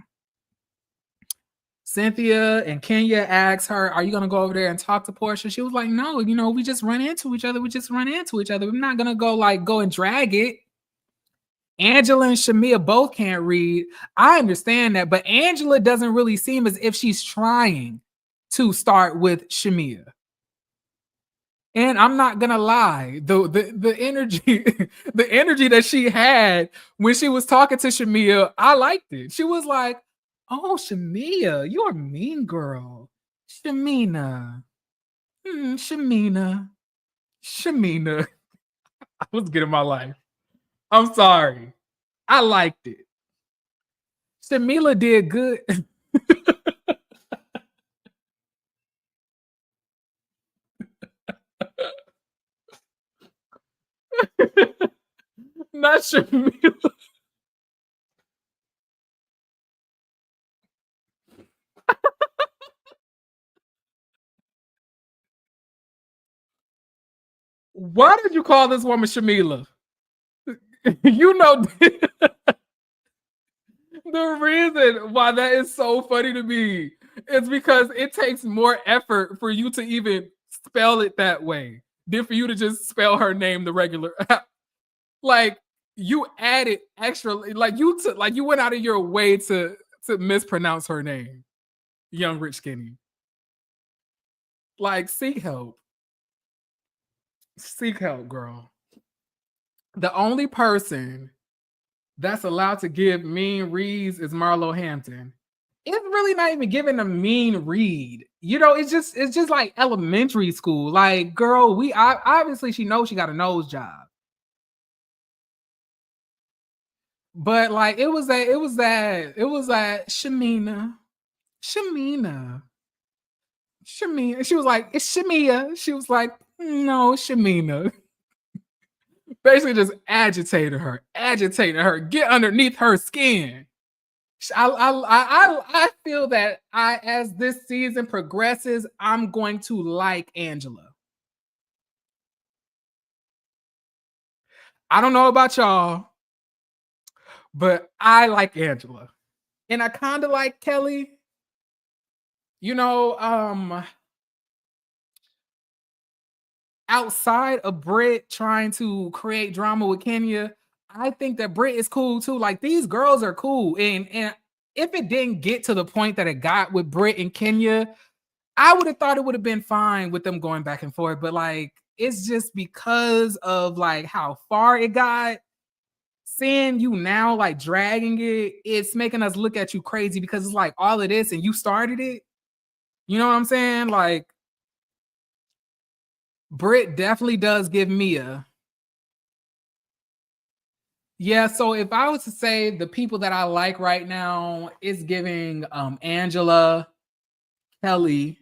Cynthia and Kenya asked her, are you going to go over there and talk to Porsha? She was like, no, we just run into each other. We're not going to go and drag it. Angela and Shamia both can't read. I understand that, but Angela doesn't really seem as if she's trying to start with Shamia. And I'm not gonna lie, the energy, the energy that she had when she was talking to Shamia, I liked it. She was like, "Oh, Shamia, you're a mean girl, Shamina, Shamina." I was getting my life. I'm sorry, I liked it. Shamila did good. Not Shamila. Why did you call this woman Shamila? You know, the reason why that is so funny to me is because it takes more effort for you to even spell it that way than for you to just spell her name the regular. Like you added extra, like you went out of your way to mispronounce her name, Young Rich Skinny. Like seek help. Seek help, girl. The only person that's allowed to give mean reads is Marlo Hampton. It's really not even giving a mean read. You know, it's just like elementary school. Like, girl, obviously she knows she got a nose job. But like it was that Shamina. She was like, it's Shamia. She was like, no, Shamina. Basically just agitating her, get underneath her skin. I feel that as this season progresses, I'm going to like Angela. I don't know about y'all, but I like Angela. And I kind of like Kelly. You know, outside of Brit trying to create drama with Kenya, I think that Brit is cool too. Like these girls are cool. And if it didn't get to the point that it got with Brit and Kenya, I would have thought it would have been fine with them going back and forth. But like, it's just because of like how far it got. Seeing you now like dragging it, it's making us look at you crazy because it's like all of this and you started it. You know what I'm saying? Like, Brit definitely does give Mia. Yeah, so if I was to say the people that I like right now, it's giving Angela, Kelly,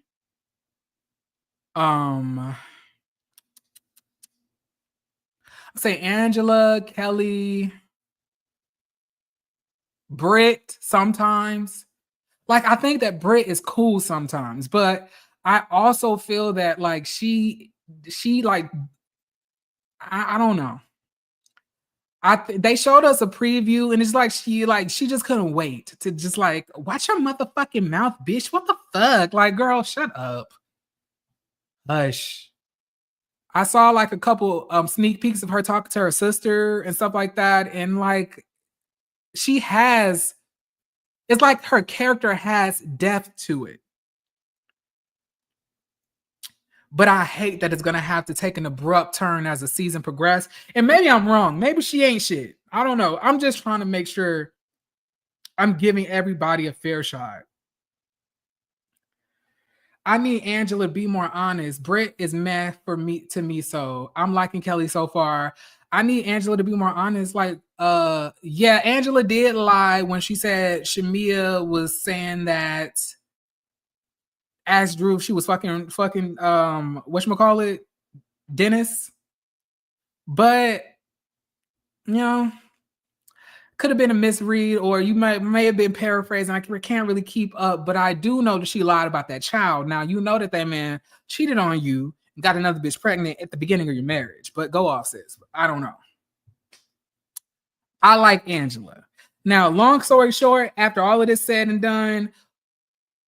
say Angela, Kelly, Brit sometimes. Like I think that Brit is cool sometimes, but I also feel that like she like I don't know. They showed us a preview and it's like she just couldn't wait to just like watch your motherfucking mouth, bitch. What the fuck? Like, girl, shut up. Hush. I saw like a couple sneak peeks of her talking to her sister and stuff like that. And like it's like her character has depth to it. But I hate that it's gonna have to take an abrupt turn as the season progresses. And maybe I'm wrong. Maybe she ain't shit. I don't know. I'm just trying to make sure I'm giving everybody a fair shot. I need Angela to be more honest. Brit is meh to me, so I'm liking Kelly so far. I need Angela to be more honest. Like, yeah, Angela did lie when she said Shamia was saying that asked Drew if she was fucking whatchamacallit, Dennis. But you know, could have been a misread, or you may have been paraphrasing. I can't really keep up, but I do know that she lied about that child. Now you know that man cheated on you and got another bitch pregnant at the beginning of your marriage. But go off, sis. I don't know. I like Angela. Now, long story short, after all of this said and done,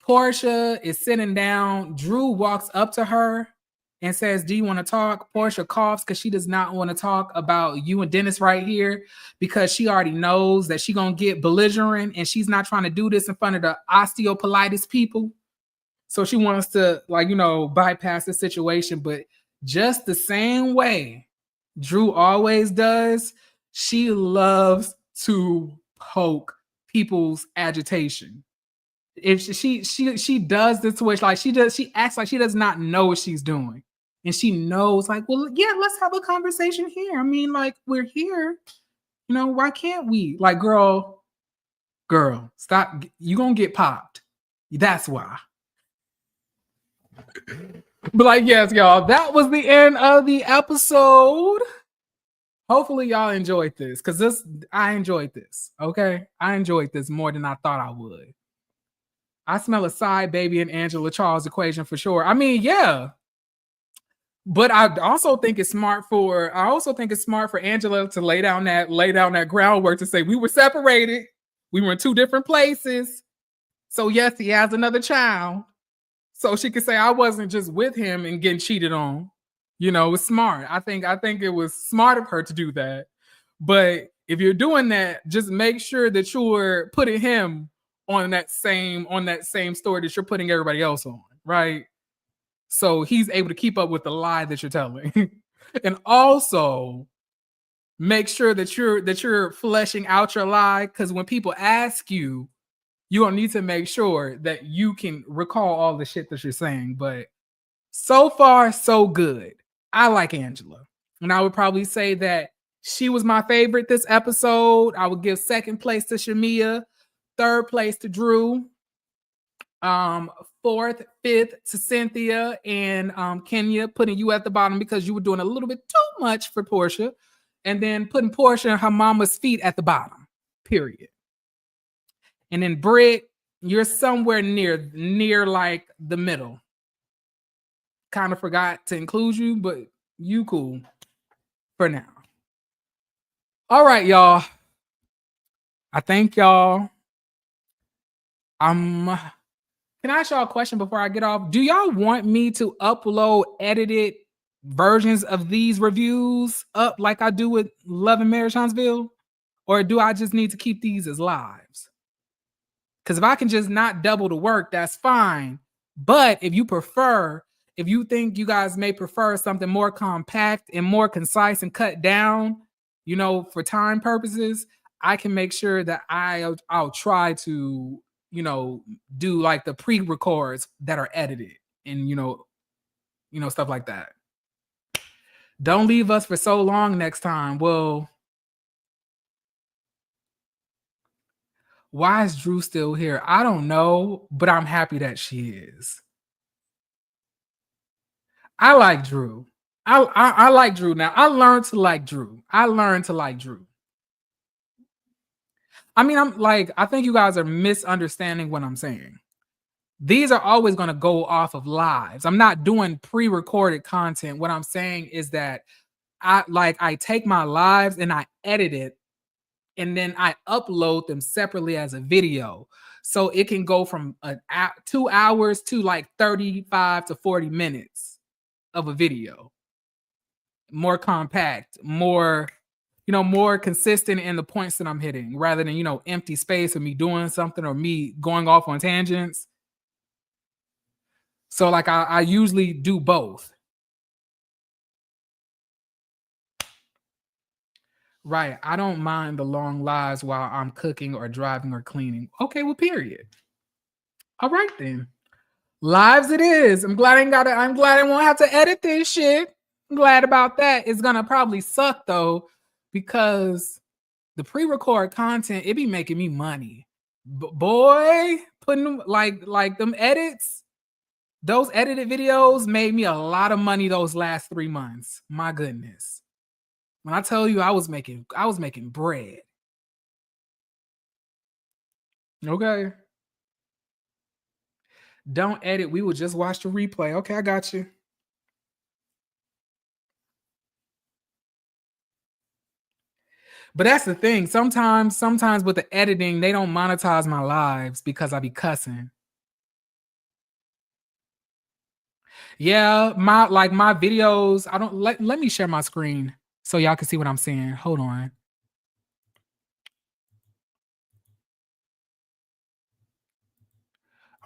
Porsha is sitting down. Drew walks up to her and says, do you want to talk? Porsha coughs because she does not want to talk about you and Dennis right here because she already knows that she's going to get belligerent and she's not trying to do this in front of the osteopolitis people. So she wants to, like, you know, bypass the situation. But just the same way Drew always does, she loves to poke people's agitation. If she does this to which like she acts like she does not know what she's doing. And she knows, like, well, yeah, let's have a conversation here. I mean, like, we're here. You know, why can't we? Like, girl, stop. You're gonna get popped. That's why. But like, yes, y'all, that was the end of the episode. Hopefully y'all enjoyed this, because I enjoyed this. Okay, I enjoyed this more than I thought I would. I smell a side baby in Angela Charles equation for sure. I mean, yeah. But I also think it's smart for Angela to lay down that groundwork to say we were separated. We were in two different places. So yes, he has another child. So she could say I wasn't just with him and getting cheated on. You know, it's smart. I think it was smart of her to do that. But if you're doing that, just make sure that you're putting him on that same story that you're putting everybody else on, right? So he's able to keep up with the lie that you're telling. And also make sure that you're fleshing out your lie, because when people ask you, you're gonna need to make sure that you can recall all the shit that you're saying. But so far, so good. I like Angela. And I would probably say that she was my favorite this episode. I would give second place to Shamia, third place to Drew, fourth, fifth to Cynthia, and Kenya, putting you at the bottom because you were doing a little bit too much for Porsha, and then putting Porsha and her mama's feet at the bottom, period. And then Brit, you're somewhere near like the middle. Kind of forgot to include you, but you cool for now. All right, y'all. I thank y'all. Can I ask y'all a question before I get off? Do y'all want me to upload edited versions of these reviews up like I do with Love and Marriage Huntsville? Or do I just need to keep these as lives? Because if I can just not double the work, that's fine. But if you think you guys may prefer something more compact and more concise and cut down, you know, for time purposes, I can make sure that I'll try to, you know, do like the pre-records that are edited and, you know, stuff like that. Don't leave us for so long next time. Well, why is Drew still here? I don't know, but I'm happy that she is. I like Drew. I like Drew now. I learned to like Drew. I mean, I think you guys are misunderstanding what I'm saying. These are always going to go off of lives. I'm not doing pre-recorded content. What I'm saying is that I take my lives and I edit it, and then I upload them separately as a video. So it can go from 2 hours to like 35 to 40 minutes of a video. More compact, more consistent in the points that I'm hitting, rather than, empty space of me doing something or me going off on tangents. So like I usually do both. Right. I don't mind the long lives while I'm cooking or driving or cleaning. Okay, well, period. All right then. Lives it is. I'm glad I won't have to edit this shit. I'm glad about that. It's gonna probably suck though, because the pre-record content, it be making me money. Boy, putting them like them edits, those edited videos made me a lot of money those last 3 months. My goodness. When I tell you I was making bread. Okay. Don't edit. We will just watch the replay. Okay, I got you. But that's the thing. Sometimes with the editing, they don't monetize my lives because I be cussing. Yeah, my videos, I don't let me share my screen so y'all can see what I'm saying. Hold on.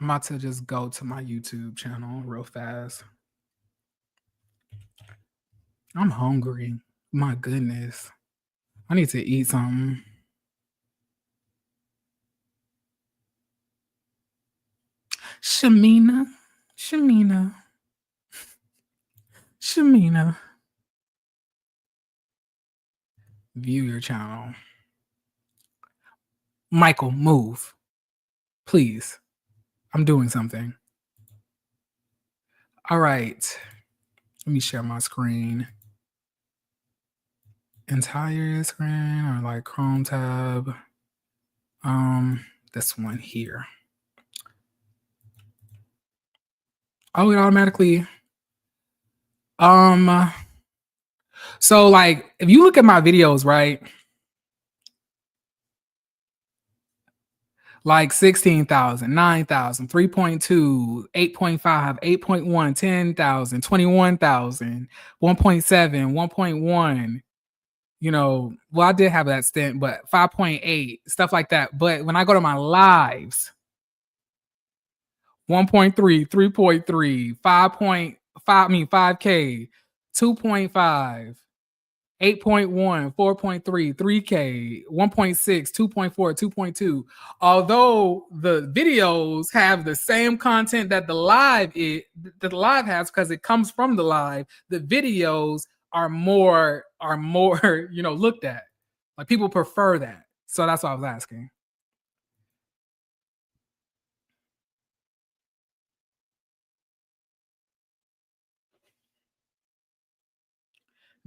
I'm about to just go to my YouTube channel real fast. I'm hungry. My goodness. I need to eat something. Shamina. View your channel. Michael, move. Please. I'm doing something. All right. Let me share my screen. Entire screen or like Chrome tab. This one here. Oh, it automatically. So like if you look at my videos, right? Like 16,000, 9,000, 3.2, 8.5, 8.1, 10,000, 21,000, 1.7, 1.1. You know, well, I did have that stint, but 5.8, stuff like that. But when I go to my lives, 1.3, 3.3, 5.5, I mean 5K, 2.5, 8.1, 4.3, 3K, 1.6, 2.4, 2.2. Although the videos have the same content that the live has, because it comes from the live, the videos are more, you know, looked at. Like people prefer that. So that's what I was asking.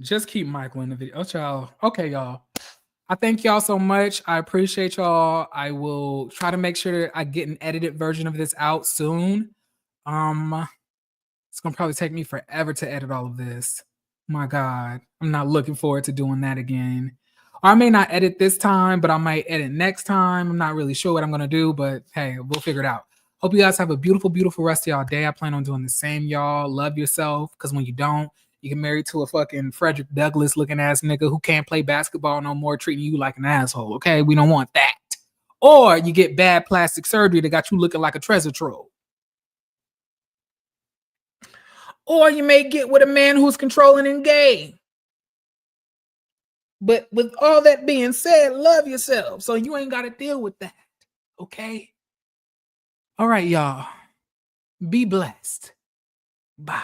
Just keep Michael in the video. Oh, y'all. Okay, y'all. I thank y'all so much. I appreciate y'all. I will try to make sure I get an edited version of this out soon. It's gonna probably take me forever to edit all of this. My God, I'm not looking forward to doing that again. Or I may not edit this time, but I might edit next time. I'm not really sure what I'm gonna do, but hey, we'll figure it out. Hope you guys have a beautiful, beautiful rest of y'all day. I plan on doing the same, y'all. Love yourself, because when you don't, you get married to a fucking Frederick Douglass looking ass nigga who can't play basketball no more, treating you like an asshole. Okay, we don't want that. Or you get bad plastic surgery that got you looking like a treasure trove. Or you may get with a man who's controlling and gay. But with all that being said, love yourself. So you ain't got to deal with that. Okay? All right, y'all. Be blessed. Bye.